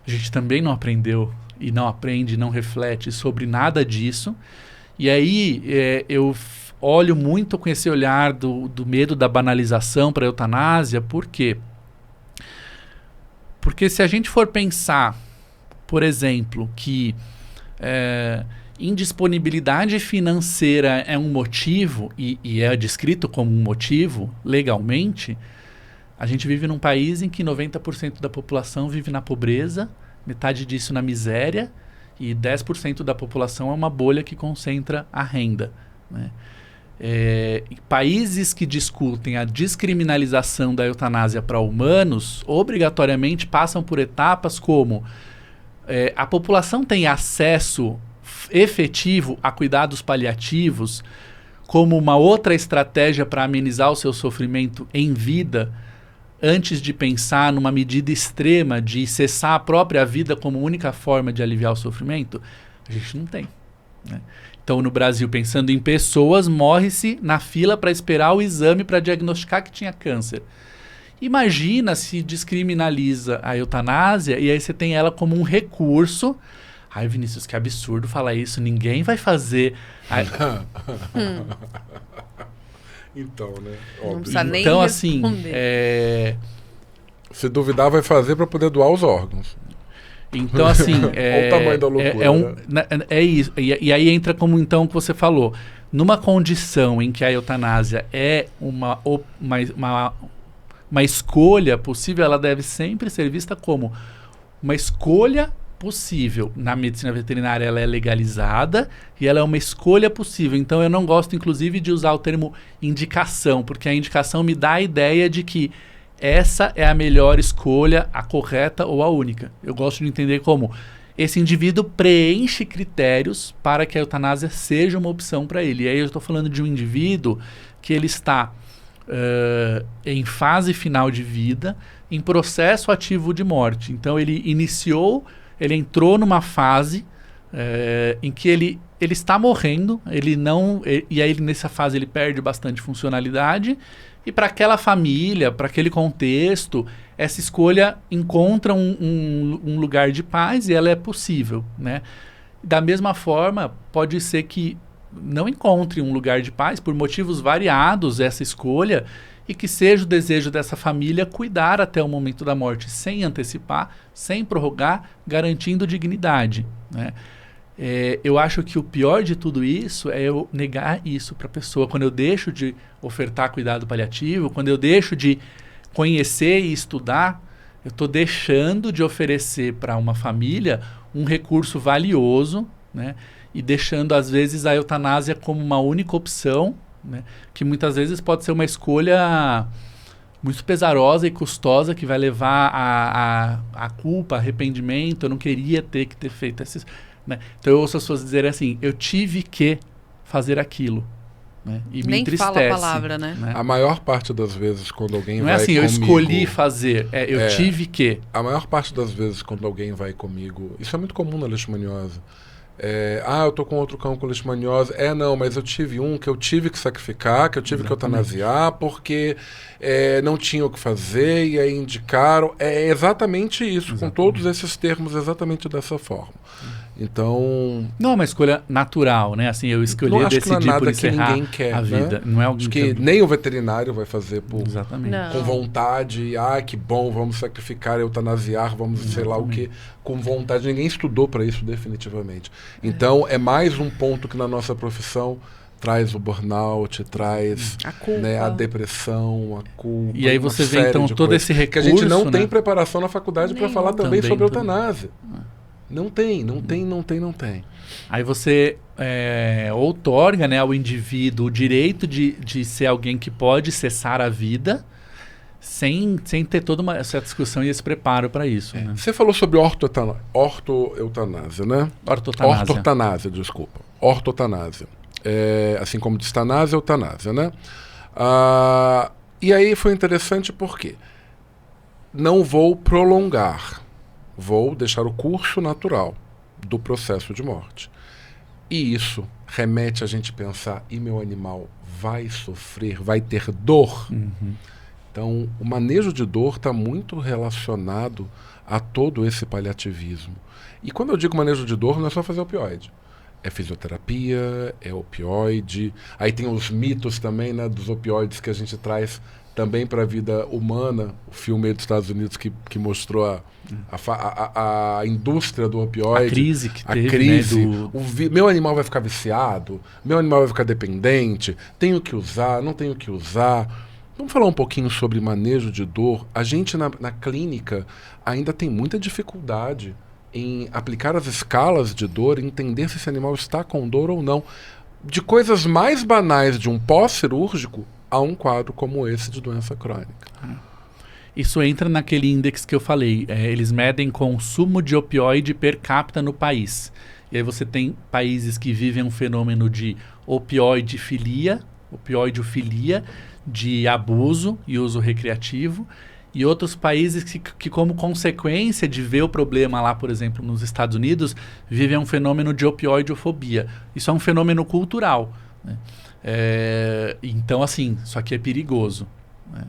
A gente também não aprendeu e não aprende, não reflete sobre nada disso. E aí eu olho muito com esse olhar do medo da banalização para a eutanásia. Por quê? Porque se a gente for pensar, por exemplo, que indisponibilidade financeira é um motivo, e é descrito como um motivo legalmente, a gente vive num país em que 90% da população vive na pobreza, metade disso na miséria, e 10% da população é uma bolha que concentra a renda, né? Países que discutem a descriminalização da eutanásia para humanos obrigatoriamente passam por etapas como a população tem acesso efetivo a cuidados paliativos como uma outra estratégia para amenizar o seu sofrimento em vida, antes de pensar numa medida extrema de cessar a própria vida como única forma de aliviar o sofrimento. A gente não tem, né? Então, no Brasil, pensando em pessoas, morre-se na fila para esperar o exame para diagnosticar que tinha câncer. Imagina se descriminaliza a eutanásia e aí você tem ela como um recurso. Ai, Vinícius, que absurdo falar isso. Ninguém vai fazer. Então, né? Não precisa nem então, assim, se duvidar, vai fazer para poder doar os órgãos. Então, assim, olha o tamanho da loucura, é isso. E aí entra como, então, o que você falou. Numa condição em que a eutanásia é uma escolha possível, ela deve sempre ser vista como uma escolha possível. Na medicina veterinária, ela é legalizada e ela é uma escolha possível. Então, eu não gosto, inclusive, de usar o termo indicação, porque a indicação me dá a ideia de que essa é a melhor escolha, a correta ou a única. Eu gosto de entender como esse indivíduo preenche critérios para que a eutanásia seja uma opção para ele. E aí eu estou falando de um indivíduo que ele está em fase final de vida, em processo ativo de morte. Então ele entrou numa fase em que ele está morrendo, e aí nessa fase ele perde bastante funcionalidade. E para aquela família, para aquele contexto, essa escolha encontra um lugar de paz e ela é possível, né? Da mesma forma, pode ser que não encontre um lugar de paz por motivos variados essa escolha e que seja o desejo dessa família cuidar até o momento da morte, sem antecipar, sem prorrogar, garantindo dignidade, né? Eu acho que o pior de tudo isso é eu negar isso para a pessoa. Quando eu deixo de ofertar cuidado paliativo, quando eu deixo de conhecer e estudar, eu estou deixando de oferecer para uma família um recurso valioso, né? E deixando, às vezes, a eutanásia como uma única opção, né? Que muitas vezes pode ser uma escolha muito pesarosa e custosa que vai levar a culpa, arrependimento. Eu não queria ter feito esses... Né? Então eu ouço as pessoas dizerem assim, eu tive que fazer aquilo, né? E me entristece. Nem fala a palavra, né? A maior parte das vezes quando alguém não vai comigo... Não é assim, eu escolhi fazer, eu tive que. A maior parte das vezes quando alguém vai comigo, isso é muito comum na leishmaniose. Eu tô com outro cão com leishmaniose. Não, mas eu tive um que eu tive que sacrificar, que eu tive que eutanasiar, porque não tinha o que fazer, e aí indicaram. É exatamente isso, com todos esses termos, exatamente dessa forma. Então... Não é uma escolha natural, né? Assim, eu escolhi decidir por encerrar ninguém quer, a vida. Né? Não é algo que nem o veterinário vai fazer Exatamente. com vontade. Que bom, vamos sacrificar, eutanasiar, vamos sei lá o quê. Com vontade. Ninguém estudou para isso, definitivamente. Então, é mais um ponto que na nossa profissão traz o burnout, traz a depressão, a culpa. E aí você vê, então, todo esse recurso... Que a gente não tem preparação na faculdade para falar também sobre eutanásia. Não tem. Aí você outorga, né, ao indivíduo o direito de ser alguém que pode cessar a vida sem ter toda essa discussão e esse preparo para isso. Né? Você falou sobre ortoeutanásia, né? Ortotanásia, desculpa. Ortotanásia. Assim como distanásia, eutanásia, né? E aí foi interessante porque não vou prolongar. Vou deixar o curso natural do processo de morte. E isso remete a gente pensar, e meu animal vai sofrer, vai ter dor? Então, o manejo de dor está muito relacionado a todo esse paliativismo. E quando eu digo manejo de dor, não é só fazer opioide. É fisioterapia, é opioide. Aí tem os mitos também, né, dos opioides que a gente traz também para a vida humana, o filme aí dos Estados Unidos que mostrou a indústria do opioide. A crise que teve, crise. né, Meu animal vai ficar viciado, meu animal vai ficar dependente, tenho que usar, não tenho que usar. Vamos falar um pouquinho sobre manejo de dor. A gente na clínica ainda tem muita dificuldade em aplicar as escalas de dor, entender se esse animal está com dor ou não. De coisas mais banais de um pós-cirúrgico a um quadro como esse de doença crônica. Isso entra naquele índice que eu falei. Eles medem consumo de opioide per capita no país. E aí você tem países que vivem um fenômeno de opioidofilia, de abuso e uso recreativo, e outros países que como consequência de ver o problema lá, por exemplo, nos Estados Unidos, vivem um fenômeno de opioidofobia. Isso é um fenômeno cultural, né? Então, assim, isso aqui é perigoso, né?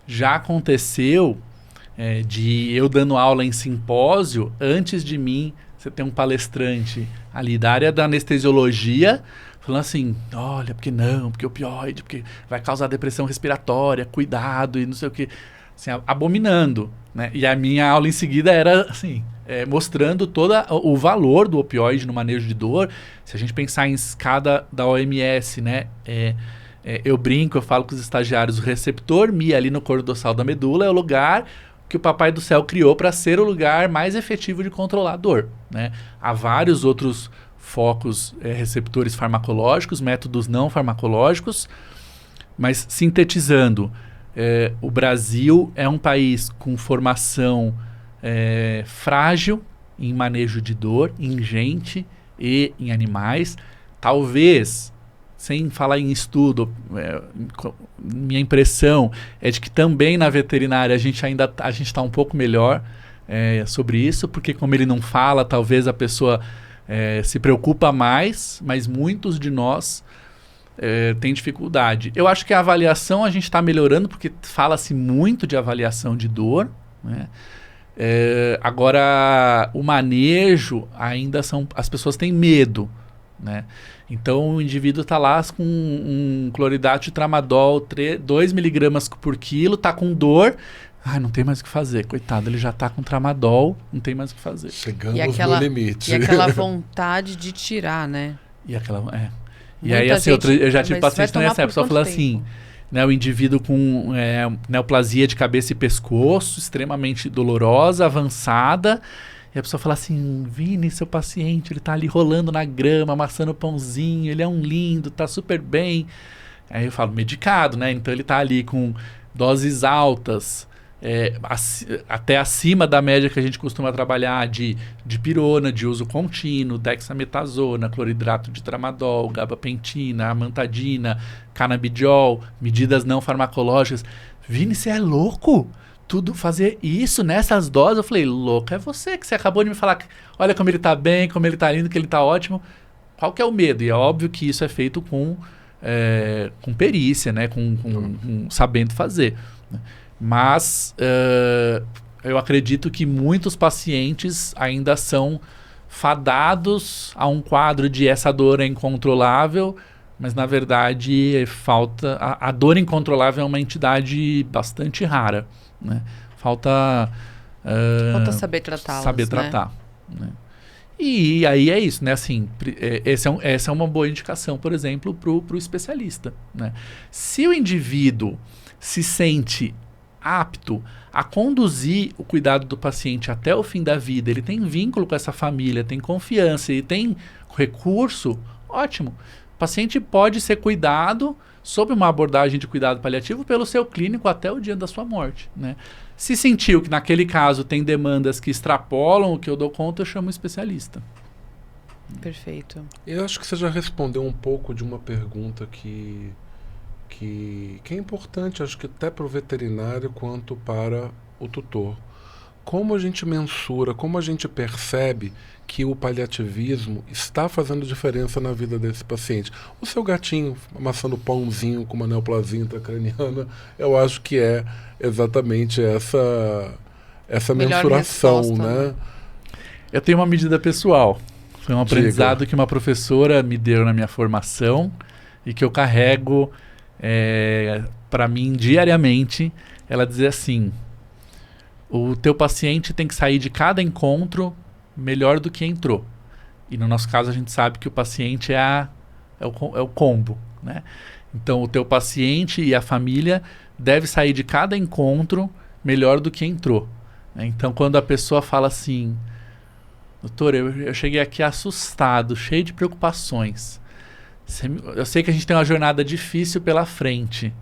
Já aconteceu de eu dando aula em simpósio, antes de mim, você tem um palestrante ali da área da anestesiologia, falando assim, olha, porque opioide, porque vai causar depressão respiratória, cuidado e não sei o que, assim, abominando, né? E a minha aula em seguida era assim, mostrando todo o valor do opioide no manejo de dor. Se a gente pensar em escada da OMS, né? Eu brinco, eu falo com os estagiários, o receptor Mi ali no coro dorsal da medula é o lugar que o Papai do Céu criou para ser o lugar mais efetivo de controlar a dor, né? Há vários outros focos, receptores farmacológicos, métodos não farmacológicos, mas sintetizando, o Brasil é um país com formação frágil em manejo de dor, em gente e em animais. Talvez, sem falar em estudo, minha impressão é de que também na veterinária a gente está um pouco melhor sobre isso, porque como ele não fala, talvez a pessoa se preocupa mais, mas muitos de nós têm dificuldade. Eu acho que a avaliação a gente está melhorando, porque fala-se muito de avaliação de dor, né? Agora, o manejo ainda as pessoas têm medo, né? Então, o indivíduo está lá com um cloridato de tramadol 2 miligramas por quilo, está com dor. Não tem mais o que fazer, coitado, ele já está com tramadol, não tem mais o que fazer. Chegamos no limite. E aquela vontade de tirar, né? E aí, assim, eu já tive paciente nessa época, a pessoa falou assim, né, o indivíduo com neoplasia de cabeça e pescoço, extremamente dolorosa, avançada, e a pessoa fala assim, Vini, seu paciente, ele tá ali rolando na grama, amassando pãozinho, ele é um lindo, tá super bem. Aí eu falo, medicado, né? Então ele tá ali com doses altas, até acima da média que a gente costuma trabalhar de pirona, de uso contínuo, dexametasona, cloridrato de tramadol, gabapentina, amantadina, canabidiol, medidas não farmacológicas. Vini, você é louco? Tudo fazer isso nessas doses? Eu falei, louco é você, que você acabou de me falar, olha como ele tá bem, como ele tá lindo, que ele tá ótimo. Qual que é o medo? E é óbvio que isso é feito com perícia, né? Com sabendo fazer, né? Mas eu acredito que muitos pacientes ainda são fadados a um quadro de essa dor é incontrolável, mas na verdade falta... A dor incontrolável é uma entidade bastante rara, né? Falta saber tratá-las, saber tratar, né? E aí é isso, né? Assim, essa é uma boa indicação, por exemplo, para o especialista, né? Se o indivíduo se sente apto a conduzir o cuidado do paciente até o fim da vida, ele tem vínculo com essa família, tem confiança, ele tem recurso, ótimo. O paciente pode ser cuidado sob uma abordagem de cuidado paliativo pelo seu clínico até o dia da sua morte, né? Se sentiu que naquele caso tem demandas que extrapolam o que eu dou conta, eu chamo um especialista. Perfeito. Eu acho que você já respondeu um pouco de uma pergunta que é importante, acho que até para o veterinário quanto para o tutor. Como a gente mensura, como a gente percebe que o paliativismo está fazendo diferença na vida desse paciente? O seu gatinho amassando pãozinho com uma neoplasia intracraniana, eu acho que é exatamente essa mensuração, resposta, né? Eu tenho uma medida pessoal. Foi um aprendizado que uma professora me deu na minha formação e que eu carrego para mim diariamente, ela dizia assim: o teu paciente tem que sair de cada encontro melhor do que entrou. E no nosso caso a gente sabe que o paciente é o combo, né? Então o teu paciente e a família deve sair de cada encontro melhor do que entrou. Então quando a pessoa fala assim: doutor, eu cheguei aqui assustado, cheio de preocupações. Eu sei que a gente tem uma jornada difícil pela frente.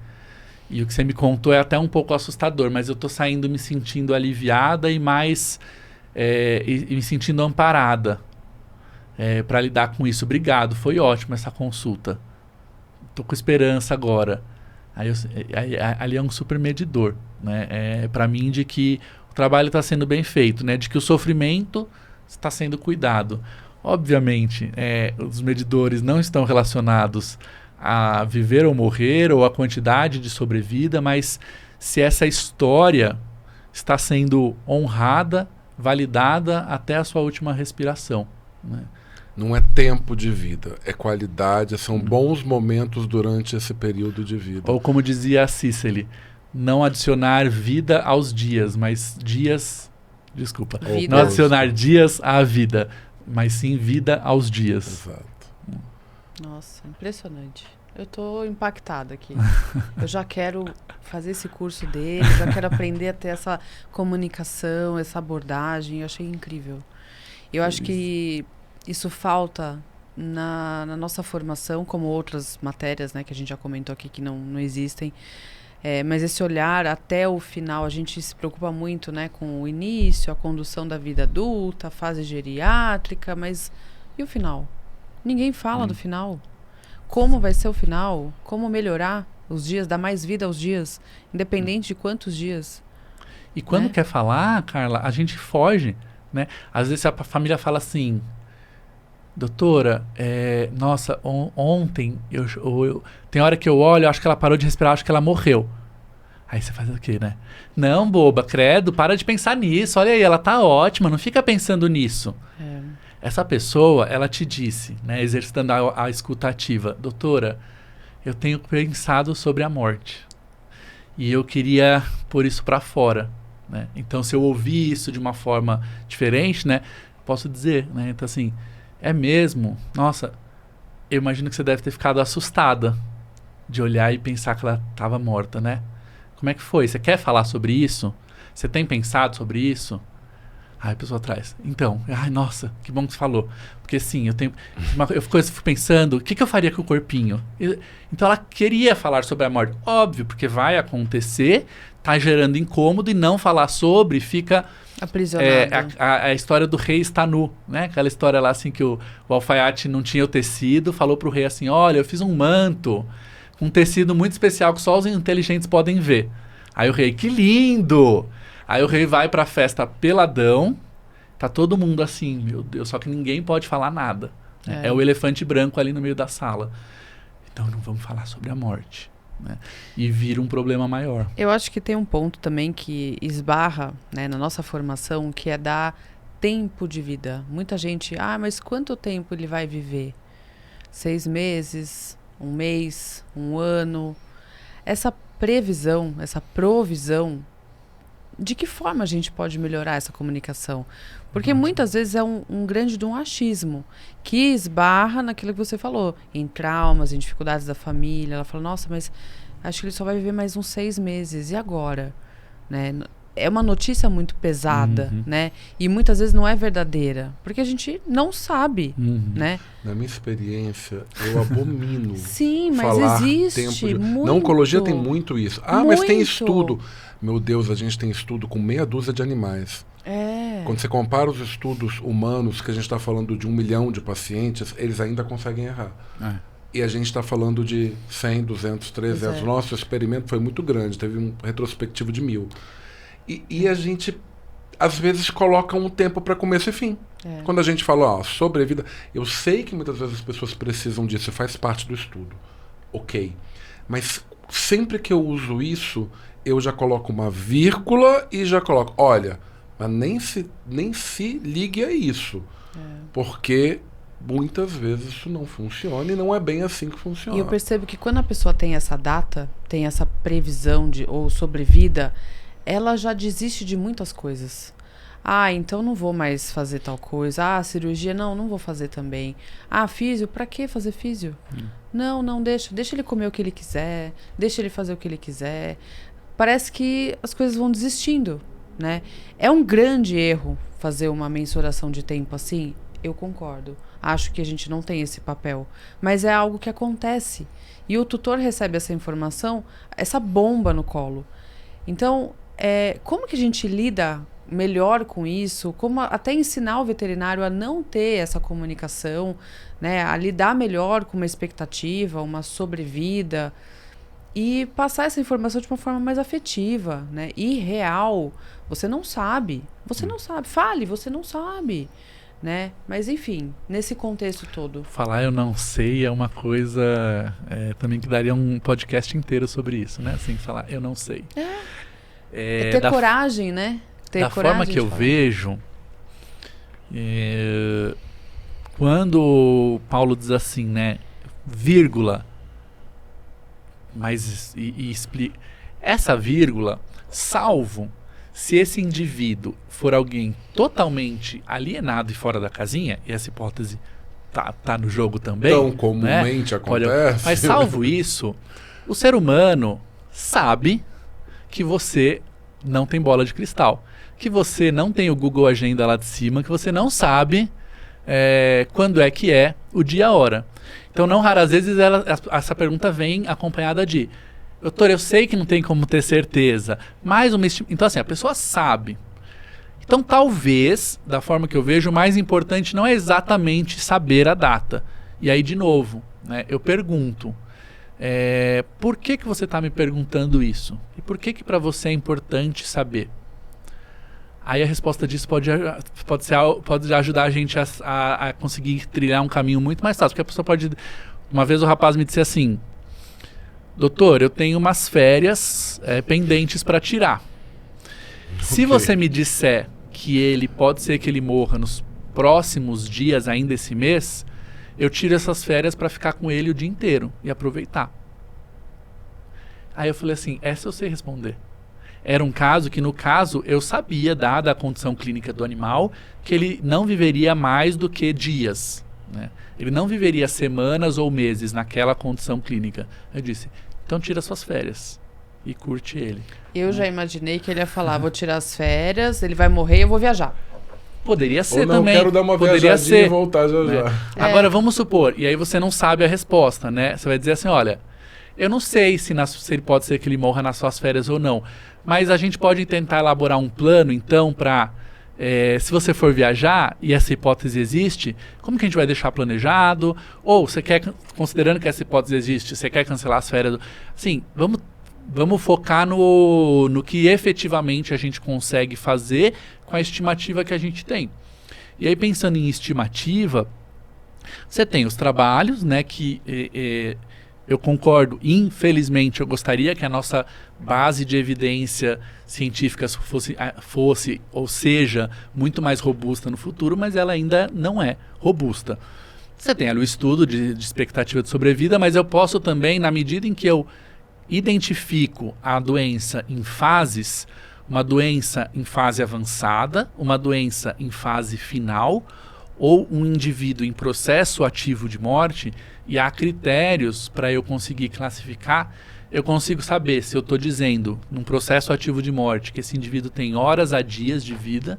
E o que você me contou é até um pouco assustador, mas eu tô saindo me sentindo aliviada e mais e me sentindo amparada para lidar com isso. Obrigado, foi ótimo essa consulta. Tô com esperança agora. Ali é um super medidor, né? Para mim, de que o trabalho está sendo bem feito, né? De que o sofrimento está sendo cuidado. Obviamente, os medidores não estão relacionados a viver ou morrer ou a quantidade de sobrevida, mas se essa história está sendo honrada, validada até a sua última respiração, né? Não é tempo de vida, é qualidade, são bons momentos durante esse período de vida. Ou como dizia a Cicely, não adicionar vida aos dias, mas dias... Desculpa. Vida. Não adicionar dias à vida, mas sim vida aos dias. Exato. Nossa, impressionante. Eu tô impactada aqui. Eu já quero fazer esse curso dele, já quero aprender a ter essa comunicação, essa abordagem. Eu achei incrível. Eu acho que isso falta na nossa formação, como outras matérias, né, que a gente já comentou aqui que não existem. Mas esse olhar até o final, a gente se preocupa muito, né, com o início, a condução da vida adulta, a fase geriátrica, mas e o final? Ninguém fala do final. Como vai ser o final? Como melhorar os dias, dar mais vida aos dias, independente de quantos dias. E quando quer falar, Carla, a gente foge, né? Às vezes a família fala assim: doutora, nossa, ontem, tem hora que eu olho, acho que ela parou de respirar, acho que ela morreu. Aí você faz o quê, né? Não, boba, credo, para de pensar nisso, olha aí, ela tá ótima, não fica pensando nisso. Essa pessoa, ela te disse, né, exercitando a escuta ativa: doutora, eu tenho pensado sobre a morte e eu queria pôr isso para fora, né? Então, se eu ouvir isso de uma forma diferente, né, posso dizer, né? Então, assim, é mesmo? Nossa, eu imagino que você deve ter ficado assustada de olhar e pensar que ela estava morta, né? Como é que foi? Você quer falar sobre isso? Você tem pensado sobre isso? Aí a pessoa traz. Então, ai, nossa, que bom que você falou. Porque sim, eu fico pensando, o que eu faria com o corpinho? Então ela queria falar sobre a morte. Óbvio, porque vai acontecer, tá gerando incômodo, e não falar sobre fica... Aprisionado. A história do rei está nu, né? Aquela história lá assim que o alfaiate não tinha o tecido, falou pro rei assim: olha, eu fiz um manto com um tecido muito especial que só os inteligentes podem ver. Aí o rei: que lindo! Aí o rei vai pra festa peladão, tá todo mundo assim, meu Deus, só que ninguém pode falar nada. É o elefante branco ali no meio da sala. Então não vamos falar sobre a morte, né? E vira um problema maior. Eu acho que tem um ponto também que esbarra, né, na nossa formação, que é dar tempo de vida. Muita gente: mas quanto tempo ele vai viver? 6 meses, 1 mês, 1 ano? Essa previsão, essa provisão, de que forma a gente pode melhorar essa comunicação? Porque muitas vezes é um grande achismo que esbarra naquilo que você falou, em traumas, em dificuldades da família. Ela fala: nossa, mas acho que ele só vai viver mais uns 6 meses, e agora? Né? É uma notícia muito pesada, né? E muitas vezes não é verdadeira, porque a gente não sabe, né? Na minha experiência, eu abomino Sim, mas falar existe tempo de... muito. Na oncologia tem muito isso. Mas tem estudo. Meu Deus, a gente tem estudo com meia dúzia de animais. Quando você compara os estudos humanos, que a gente está falando de 1 milhão de pacientes, eles ainda conseguem errar. E a gente está falando de 100, 200, 300. Nosso experimento foi muito grande, teve um retrospectivo de 1000. E a gente, às vezes, coloca um tempo para começo e fim. Quando a gente fala, sobrevida... Eu sei que muitas vezes as pessoas precisam disso, faz parte do estudo. Ok. Mas sempre que eu uso isso, eu já coloco uma vírgula e já coloco: olha, mas nem se ligue a isso. Porque muitas vezes isso não funciona e não é bem assim que funciona. E eu percebo que quando a pessoa tem essa data, tem essa previsão ou sobrevida, ela já desiste de muitas coisas. Ah, então não vou mais fazer tal coisa. Ah, cirurgia, não vou fazer também. Ah, físio, pra que fazer físio? Não, deixa ele comer o que ele quiser, deixa ele fazer o que ele quiser. Parece que as coisas vão desistindo, né? É um grande erro fazer uma mensuração de tempo assim, eu concordo. Acho que a gente não tem esse papel, mas é algo que acontece. E o tutor recebe essa informação, essa bomba no colo. Então, como que a gente lida melhor com isso? Como até ensinar o veterinário a não ter essa comunicação, né? A lidar melhor com uma expectativa, uma sobrevida e passar essa informação de uma forma mais afetiva, né? E real. Você não sabe. Fale, você não sabe. Né? Mas enfim, nesse contexto todo. Falar eu não sei é uma coisa também que daria um podcast inteiro sobre isso, né? Assim, falar eu não sei. Ter coragem, né? Da forma que eu vejo, quando o Paulo diz assim, né? Vírgula, mas explica. Essa vírgula, salvo se esse indivíduo for alguém totalmente alienado e fora da casinha, e essa hipótese tá no jogo também. Tão comumente, né? Acontece. Mas salvo isso, o ser humano sabe que você não tem bola de cristal, que você não tem o Google Agenda lá de cima, que você não sabe quando é que é o dia e a hora. Então, não raras vezes essa pergunta vem acompanhada de: doutor, eu sei que não tem como ter certeza, mas então assim, a pessoa sabe. Então talvez, da forma que eu vejo, o mais importante não é exatamente saber a data. E aí, de novo, né, eu pergunto, por que você está me perguntando isso? E por que para você é importante saber? Aí a resposta disso pode ajudar a gente a conseguir trilhar um caminho muito mais fácil. Porque a pessoa pode... Uma vez o rapaz me disse assim: doutor, eu tenho umas férias pendentes para tirar. Se você me disser que pode ser que ele morra nos próximos dias ainda esse mês, eu tiro essas férias para ficar com ele o dia inteiro e aproveitar. Aí eu falei assim, essa eu sei responder. Era um caso que, no caso, eu sabia, dada a condição clínica do animal, que ele não viveria mais do que dias, né? Ele não viveria semanas ou meses naquela condição clínica. Eu disse, então tira suas férias e curte ele. Eu já imaginei que ele ia falar, vou tirar as férias, ele vai morrer e eu vou viajar. Poderia ser ou não, também. Quero dar uma viajadinha e voltar já já. Agora vamos supor, e aí você não sabe a resposta, né? Você vai dizer assim, olha, eu não sei se ele pode ser que ele morra nas suas férias ou não, mas a gente pode tentar elaborar um plano, então, para... se você for viajar e essa hipótese existe, como que a gente vai deixar planejado? Ou você quer, considerando que essa hipótese existe, você quer cancelar as férias? Sim, vamos focar no que efetivamente a gente consegue fazer com a estimativa que a gente tem. E aí, pensando em estimativa, você tem os trabalhos, né, que eu concordo, infelizmente eu gostaria que a nossa base de evidência científica fosse ou seja muito mais robusta no futuro, mas ela ainda não é robusta. Você tem ali o estudo de expectativa de sobrevida, mas eu posso também, na medida em que eu identifico a doença em fases, uma doença em fase avançada, uma doença em fase final, ou um indivíduo em processo ativo de morte, e há critérios para eu conseguir classificar, eu consigo saber se eu estou dizendo, num processo ativo de morte, que esse indivíduo tem horas a dias de vida,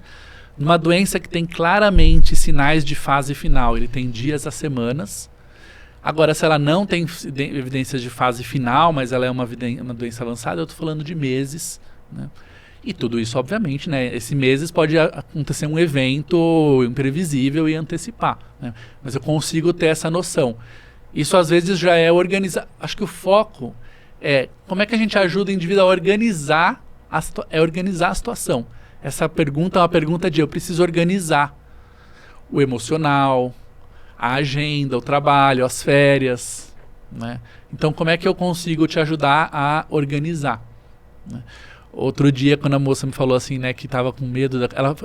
numa doença que tem claramente sinais de fase final, ele tem dias a semanas. Agora, se ela não tem evidências de fase final, mas ela é uma doença avançada, eu estou falando de meses, né? E tudo isso, obviamente, né? Esses meses pode acontecer um evento imprevisível e antecipar, né? Mas eu consigo ter essa noção. Isso, às vezes, já é organizar. Acho que o foco é como é que a gente ajuda o indivíduo a organizar a situação. Essa pergunta é uma pergunta de eu preciso organizar o emocional, a agenda, o trabalho, as férias, né? Então, como é que eu consigo te ajudar a organizar, né? Outro dia, quando a moça me falou assim, né, que estava com medo,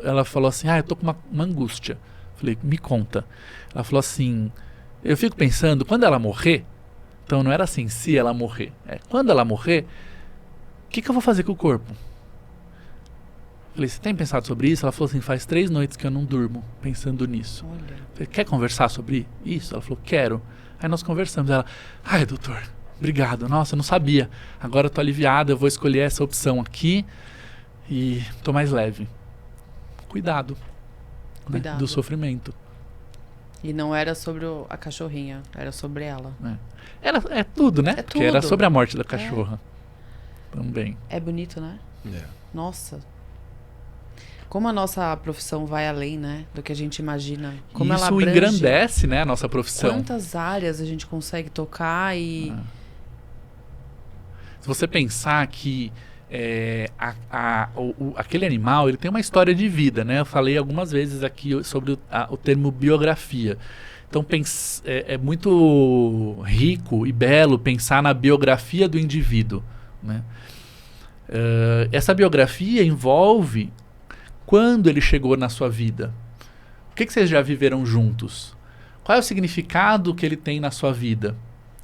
ela falou assim, eu tô com uma angústia. Falei, me conta. Ela falou assim, eu fico pensando, quando ela morrer, então não era assim, se ela morrer, quando ela morrer, o que eu vou fazer com o corpo? Falei, você tem pensado sobre isso? Ela falou assim, faz 3 noites que eu não durmo pensando nisso. Olha. Falei, quer conversar sobre isso? Ela falou, quero. Aí nós conversamos. Ela, ai, doutor, obrigado. Nossa, eu não sabia. Agora eu tô aliviada, eu vou escolher essa opção aqui e tô mais leve. Cuidado. Né, do sofrimento. E não era sobre a cachorrinha, era sobre ela. É tudo, né? É tudo. Porque era sobre a morte da cachorra. Também. É bonito, né? É. Nossa. Como a nossa profissão vai além, né? Do que a gente imagina. Como ela isso abrange, engrandece, né, a nossa profissão. Quantas áreas a gente consegue tocar e... Se você pensar que aquele animal, ele tem uma história de vida, né? Eu falei algumas vezes aqui sobre o termo biografia. Então é muito rico e belo pensar na biografia do indivíduo, né? Essa biografia envolve quando ele chegou na sua vida. O que vocês já viveram juntos? Qual é o significado que ele tem na sua vida?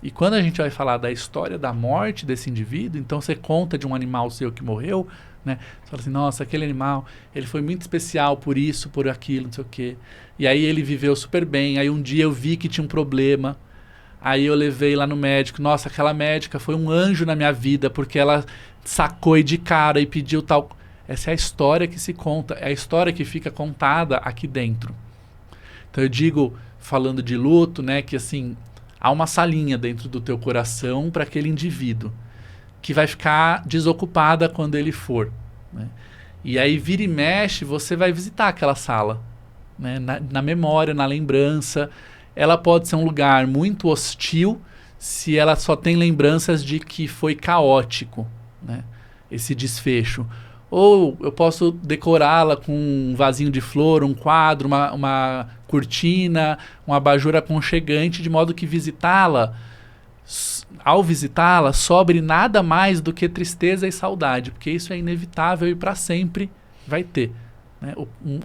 E quando a gente vai falar da história da morte desse indivíduo, então você conta de um animal seu que morreu, né? Você fala assim, nossa, aquele animal, ele foi muito especial por isso, por aquilo, não sei o quê. E aí ele viveu super bem, aí um dia eu vi que tinha um problema, aí eu levei lá no médico, nossa, aquela médica foi um anjo na minha vida, porque ela sacou de cara e pediu tal... Essa é a história que se conta, é a história que fica contada aqui dentro. Então eu digo, falando de luto, né, que assim, há uma salinha dentro do teu coração para aquele indivíduo, que vai ficar desocupada quando ele for, né? E aí vira e mexe, você vai visitar aquela sala, né, na memória, na lembrança. Ela pode ser um lugar muito hostil se ela só tem lembranças de que foi caótico, né, esse desfecho. Ou eu posso decorá-la com um vasinho de flor, um quadro, uma cortina, um abajur aconchegante, de modo que ao visitá-la, sobre nada mais do que tristeza e saudade, porque isso é inevitável e para sempre vai ter, né?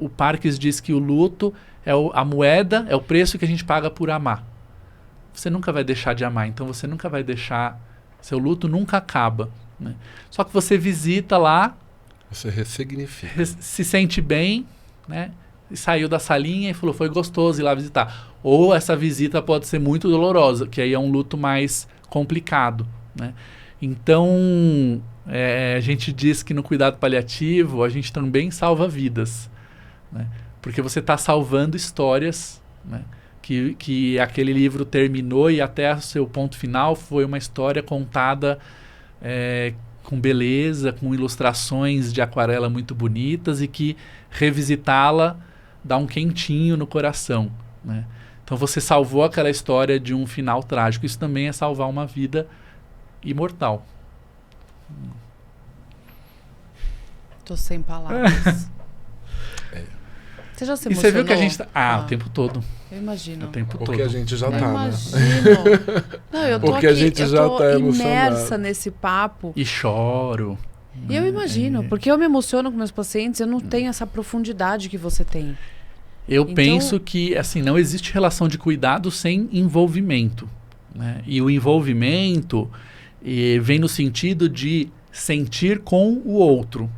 O Parkes diz que o luto é a moeda, é o preço que a gente paga por amar. Você nunca vai deixar de amar, então você nunca vai deixar, seu luto nunca acaba, né? Só que você visita lá, você ressignifica. Se sente bem, né? E saiu da salinha e falou, foi gostoso ir lá visitar. Ou essa visita pode ser muito dolorosa, que aí é um luto mais complicado, né? Então, a gente diz que no cuidado paliativo a gente também salva vidas, né? Porque você está salvando histórias, né? Que aquele livro terminou e até o seu ponto final foi uma história contada com beleza, com ilustrações de aquarela muito bonitas e que revisitá-la dá um quentinho no coração, né? Então você salvou aquela história de um final trágico. Isso também é salvar uma vida imortal. Tô sem palavras. Você já se emocionou? E você viu que a gente tá... o tempo todo. Eu imagino. O tempo Porque todo. a gente já Eu tá, imagino. né? Não, eu tô Porque aqui, a gente eu já tô tá imersa emocionado. nesse papo. E choro. E eu imagino, porque eu me emociono com meus pacientes, eu não tenho essa profundidade que você tem. Eu Então- penso que, assim, não existe relação de cuidado sem envolvimento, né? E o envolvimento vem no sentido de sentir com o outro.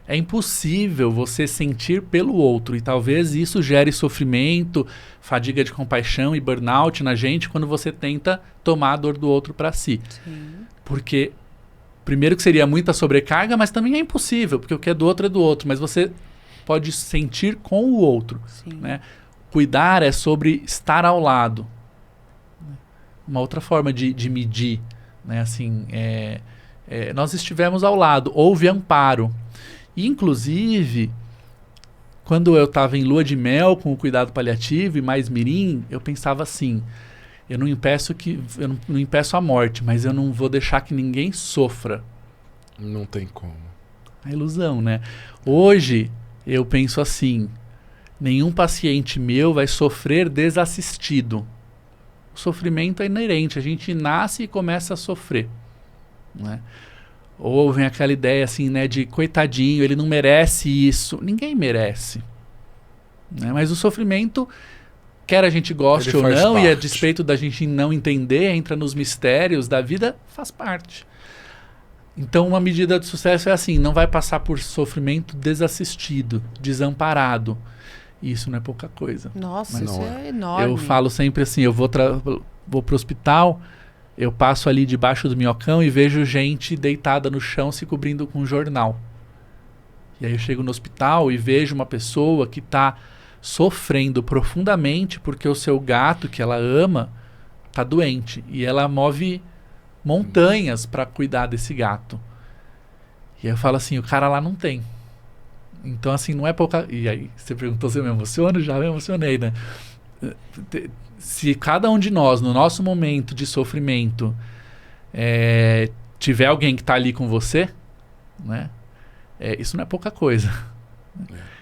É impossível você sentir pelo outro, e talvez isso gere sofrimento, fadiga de compaixão e burnout na gente quando você tenta tomar a dor do outro para si. Sim. Porque, primeiro que seria muita sobrecarga, mas também é impossível, porque o que é do outro, mas você pode sentir com o outro, Sim. né? Cuidar é sobre estar ao lado. Uma outra forma de medir, né? Assim, nós estivemos ao lado, houve amparo. E, inclusive, quando eu estava em lua de mel com o cuidado paliativo e mais mirim, eu pensava assim, eu não impeço a morte, mas eu não vou deixar que ninguém sofra. Não tem como. A ilusão, né? Hoje, eu penso assim, nenhum paciente meu vai sofrer desassistido. O sofrimento é inerente, a gente nasce e começa a sofrer, né? Ou vem aquela ideia assim, né, de coitadinho, ele não merece isso. Ninguém merece. né? Mas o sofrimento, quer a gente goste Ele ou faz não, e a parte. despeito da gente não entender, entra nos mistérios da vida, faz parte. Então, uma medida de sucesso é assim, não vai passar por sofrimento desassistido, desamparado. Isso não é pouca coisa. Nossa, Mas isso não é enorme. Eu falo sempre assim, eu vou pro hospital, eu passo ali debaixo do minhocão e vejo gente deitada no chão se cobrindo com um jornal. E aí eu chego no hospital e vejo uma pessoa que está sofrendo profundamente porque o seu gato, que ela ama, está doente. E ela move montanhas para cuidar desse gato. E aí eu falo assim, o cara lá não tem. Então, assim, não é pouca... E aí, você perguntou se eu me emociono? Já me emocionei, né? Se cada um de nós, no nosso momento de sofrimento, tiver alguém que está ali com você, né? Isso não é pouca coisa.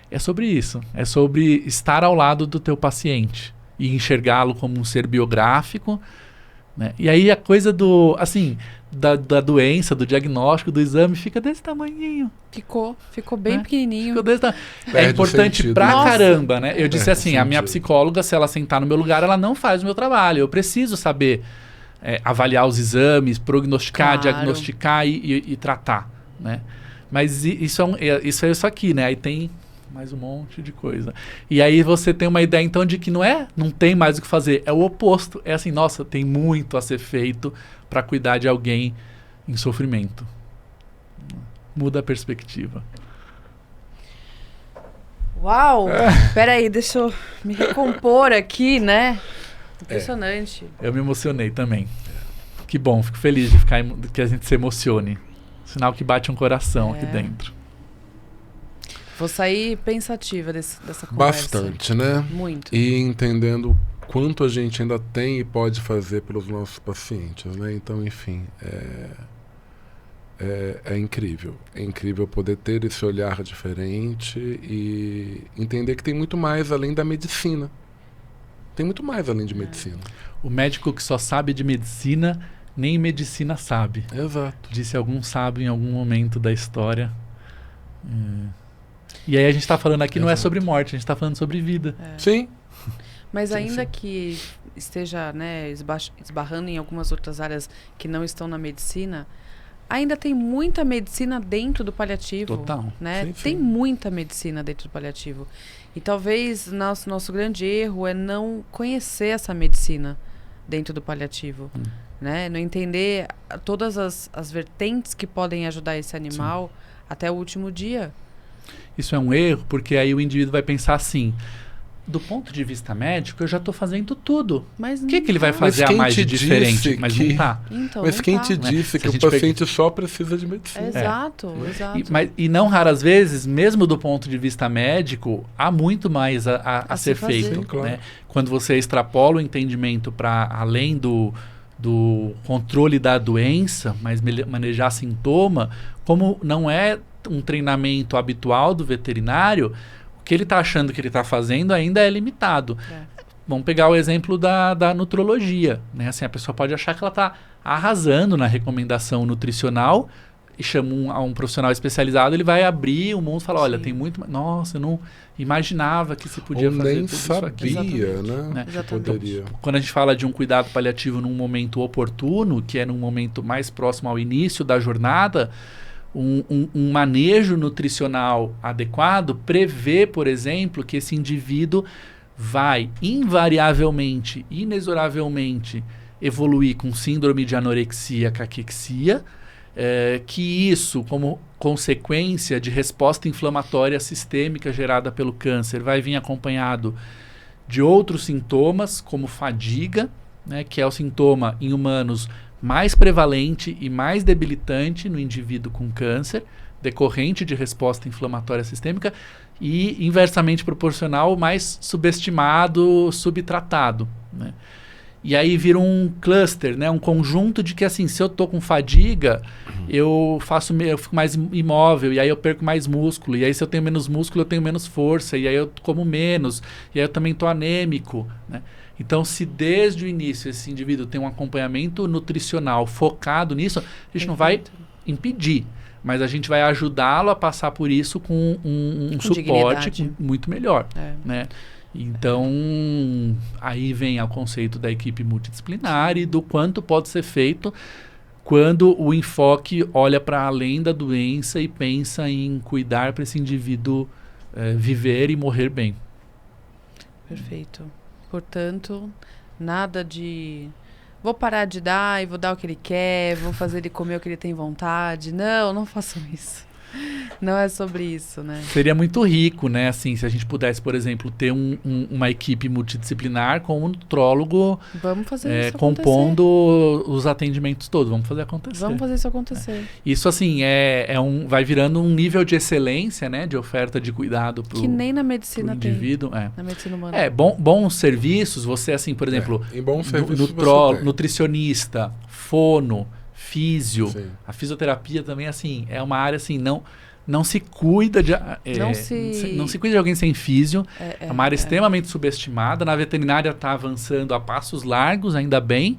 É sobre isso. É sobre estar ao lado do teu paciente e enxergá-lo como um ser biográfico, né? E aí a coisa do, assim, da doença, do diagnóstico, do exame, fica desse tamanhinho. Ficou bem pequenininho. Ficou desse é Perde importante sentido. pra Nossa. caramba, né? Eu disse Perde assim, a minha sentido. psicóloga, se ela sentar no meu lugar, ela não faz o meu trabalho. Eu preciso saber avaliar os exames, prognosticar, Claro. diagnosticar e tratar, né? Mas isso é isso aqui, né? Aí tem mais um monte de coisa. E aí você tem uma ideia, então, de que não tem mais o que fazer. É o oposto. É assim, nossa, tem muito a ser feito para cuidar de alguém em sofrimento. Muda a perspectiva. Uau! Peraí, deixa eu me recompor aqui, né? Impressionante. Eu me emocionei também. Que bom, fico feliz de que a gente se emocione. Sinal que bate um coração aqui dentro. Vou sair pensativa dessa conversa. Bastante, né? Muito. E entendendo quanto a gente ainda tem e pode fazer pelos nossos pacientes, né? Então, enfim, é incrível. É incrível poder ter esse olhar diferente e entender que tem muito mais além da medicina. Tem muito mais além de medicina. O médico que só sabe de medicina, nem medicina sabe. Exato. Disse algum sábio em algum momento da história. E aí a gente está falando aqui não é Exato. sobre morte, a gente está falando sobre vida. Sim. Mas Sim, ainda sim. que esteja, né, esbarrando em algumas outras áreas que não estão na medicina, ainda tem muita medicina dentro do paliativo. Total. Né? Sim, sim. Tem muita medicina dentro do paliativo. E talvez nosso grande erro é não conhecer essa medicina dentro do paliativo. Né? Não entender todas as vertentes que podem ajudar esse animal até o último dia. Isso é um erro, porque aí o indivíduo vai pensar assim, do ponto de vista médico, eu já estou fazendo tudo. Mas O que ele vai Mas fazer a quem mais de te diferente? disse Mas que- não tá. Então, Mas não quem tá. te disse Se que a o gente paciente só precisa de medicina? Exato, exato. E não raras vezes, mesmo do ponto de vista médico, há muito mais a se ser fazer. feito. Sim, claro. Né? Quando você extrapola o entendimento para além do controle da doença, mas manejar sintoma, como não é um treinamento habitual do veterinário, o que ele está achando que ele está fazendo ainda é limitado. Vamos pegar o exemplo da nutrologia. Né? Assim, a pessoa pode achar que ela está arrasando na recomendação nutricional e chama um profissional especializado, ele vai abrir o mundo e falar, olha, Sim. tem muito... Nossa, eu não imaginava que se podia Ou fazer nem tudo isso aqui. sabia, né? Né? Que Exatamente. poderia. Quando a gente fala de um cuidado paliativo num momento oportuno, que é num momento mais próximo ao início da jornada, um manejo nutricional adequado prevê, por exemplo, que esse indivíduo vai invariavelmente, inexoravelmente evoluir com síndrome de anorexia, caquexia, que isso, como consequência de resposta inflamatória sistêmica gerada pelo câncer, vai vir acompanhado de outros sintomas, como fadiga, né, que é o sintoma em humanos mais prevalente e mais debilitante no indivíduo com câncer, decorrente de resposta inflamatória sistêmica, e inversamente proporcional, mais subestimado, subtratado. Né? E aí vira um cluster, né? Um conjunto de que, assim, se eu tô com fadiga, eu fico mais imóvel, e aí eu perco mais músculo, e aí se eu tenho menos músculo, eu tenho menos força, e aí eu como menos, e aí eu também tô anêmico, né? Então, se desde o início esse indivíduo tem um acompanhamento nutricional focado nisso, a gente não vai impedir, mas a gente vai ajudá-lo a passar por isso com um suporte muito melhor, né? Então, aí vem o conceito da equipe multidisciplinar e do quanto pode ser feito quando o enfoque olha para além da doença e pensa em cuidar para esse indivíduo viver e morrer bem. Perfeito. Portanto, nada de vou parar de dar e vou dar o que ele quer, vou fazer ele comer o que ele tem vontade. Não façam isso. Não é sobre isso, né? Seria muito rico, né? Assim, se a gente pudesse, por exemplo, ter uma equipe multidisciplinar com um nutrólogo compondo os atendimentos todos. Vamos fazer acontecer. Vamos fazer isso acontecer. Isso, assim, vai virando um nível de excelência, né? De oferta de cuidado para o indivíduo. Que nem na medicina indivíduo. Na medicina humana. Bons serviços, você, assim, por exemplo, em bons serviços nutricionista, fono, físio, a fisioterapia também, assim, é uma área, assim, não se cuida de não se cuida de alguém sem físio, é uma área extremamente subestimada. Na veterinária está avançando a passos largos, ainda bem,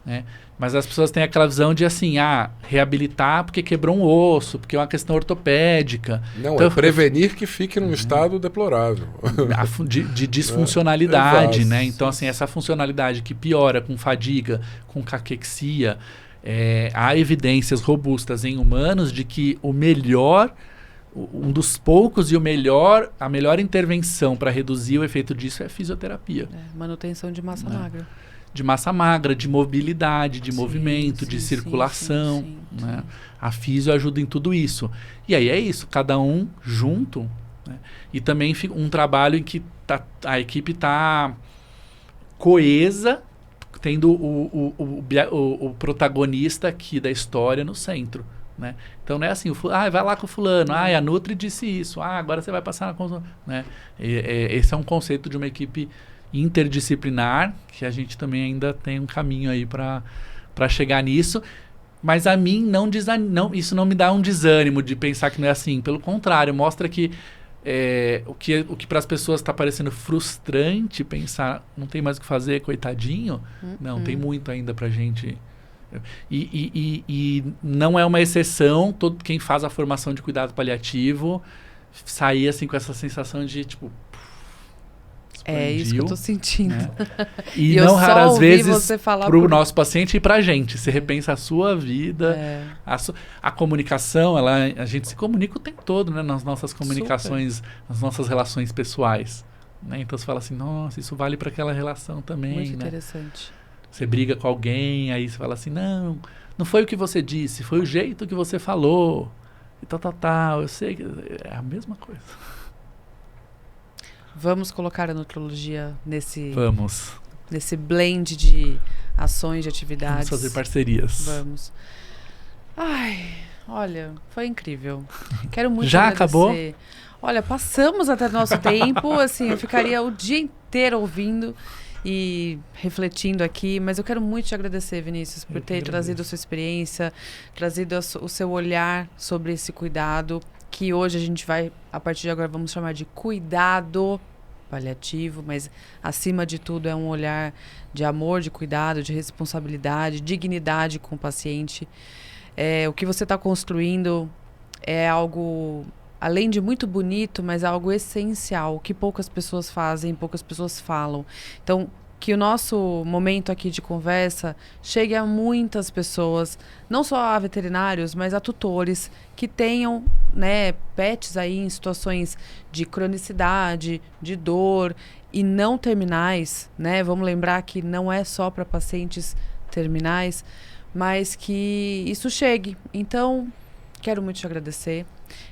né? Mas as pessoas têm aquela visão de, assim, reabilitar porque quebrou um osso, porque é uma questão ortopédica. Não, então, prevenir que fique num estado deplorável. De disfuncionalidade, né? Então, assim, essa funcionalidade que piora com fadiga, com caquexia. Há evidências robustas em humanos de que um dos poucos e a melhor intervenção para reduzir o efeito disso é a fisioterapia. Manutenção de massa magra. De massa magra, de mobilidade, de movimento, de circulação. Né? A fisio ajuda em tudo isso. E aí é isso, cada um junto. Né? E também um trabalho em que a equipe está coesa, tendo o protagonista aqui da história no centro, né? Então não é assim, vai lá com o fulano, a Nutri disse isso, agora você vai passar na consulta, né? Esse é um conceito de uma equipe interdisciplinar, que a gente também ainda tem um caminho aí para chegar nisso, mas a mim isso não me dá um desânimo de pensar que não é assim, pelo contrário, mostra que o que para as pessoas está parecendo frustrante pensar, não tem mais o que fazer, coitadinho, não, tem muito ainda para gente. E não é uma exceção, todo quem faz a formação de cuidado paliativo sair assim com essa sensação de tipo, é isso que eu tô sentindo, né? E não raras vezes para o nosso paciente e para a gente. Você repensa a sua vida, a comunicação, a gente se comunica o tempo todo, né? Nas nossas comunicações, nas nossas relações pessoais. Né? Então você fala assim, nossa, isso vale para aquela relação também. Muito né? interessante. Você briga com alguém, aí você fala assim, não foi o que você disse, foi o jeito que você falou. E tal, eu sei que é a mesma coisa. Vamos colocar a nutrologia nesse blend de ações, de atividades. Vamos fazer parcerias. Vamos. Olha, foi incrível. Quero muito Já agradecer. Acabou? Olha, passamos até nosso tempo, assim, eu ficaria o dia inteiro ouvindo e refletindo aqui, mas eu quero muito te agradecer, Vinícius, por ter trazido a sua experiência, trazido o seu olhar sobre esse cuidado, que hoje a gente vai, a partir de agora, vamos chamar de cuidado paliativo, mas acima de tudo é um olhar de amor, de cuidado, de responsabilidade, dignidade com o paciente. O que você está construindo é algo, além de muito bonito, mas é algo essencial, que poucas pessoas fazem, poucas pessoas falam. Então, que o nosso momento aqui de conversa chegue a muitas pessoas, não só a veterinários, mas a tutores que tenham, né, pets aí em situações de cronicidade, de dor e não terminais, né? Vamos lembrar que não é só para pacientes terminais, mas que isso chegue. Então, quero muito te agradecer.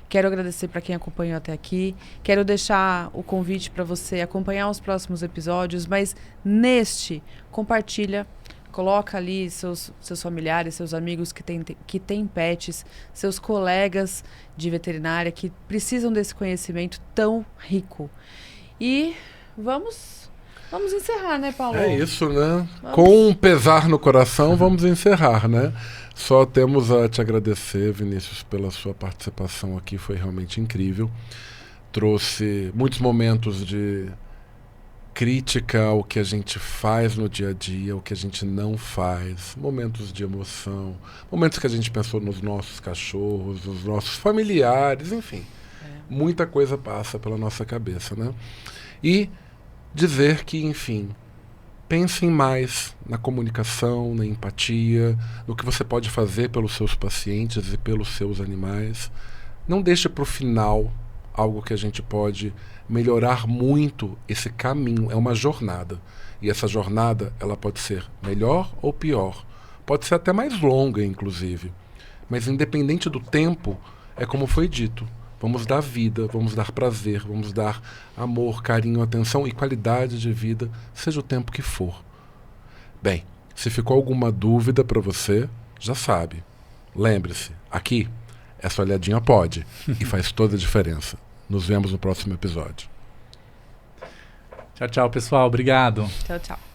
Quero agradecer para quem acompanhou até aqui. Quero deixar o convite para você acompanhar os próximos episódios, mas compartilha, coloca ali seus familiares, seus amigos que têm pets, seus colegas de veterinária que precisam desse conhecimento tão rico. E vamos encerrar, né, Paulo? É isso, né? Com um pesar no coração, vamos encerrar, né? Só temos a te agradecer, Vinícius, pela sua participação aqui, foi realmente incrível. Trouxe muitos momentos de crítica ao que a gente faz no dia a dia, o que a gente não faz, momentos de emoção, momentos que a gente pensou nos nossos cachorros, nos nossos familiares, enfim. Muita coisa passa pela nossa cabeça, né? E dizer que, enfim, pensem mais na comunicação, na empatia, no que você pode fazer pelos seus pacientes e pelos seus animais. Não deixe para o final algo que a gente pode melhorar muito esse caminho. É uma jornada. E essa jornada, ela pode ser melhor ou pior. Pode ser até mais longa, inclusive. Mas independente do tempo, é como foi dito. Vamos dar vida, vamos dar prazer, vamos dar amor, carinho, atenção e qualidade de vida, seja o tempo que for. Bem, se ficou alguma dúvida para você, já sabe. Lembre-se, aqui, essa olhadinha pode e faz toda a diferença. Nos vemos no próximo episódio. Tchau, tchau, pessoal. Obrigado. Tchau, tchau.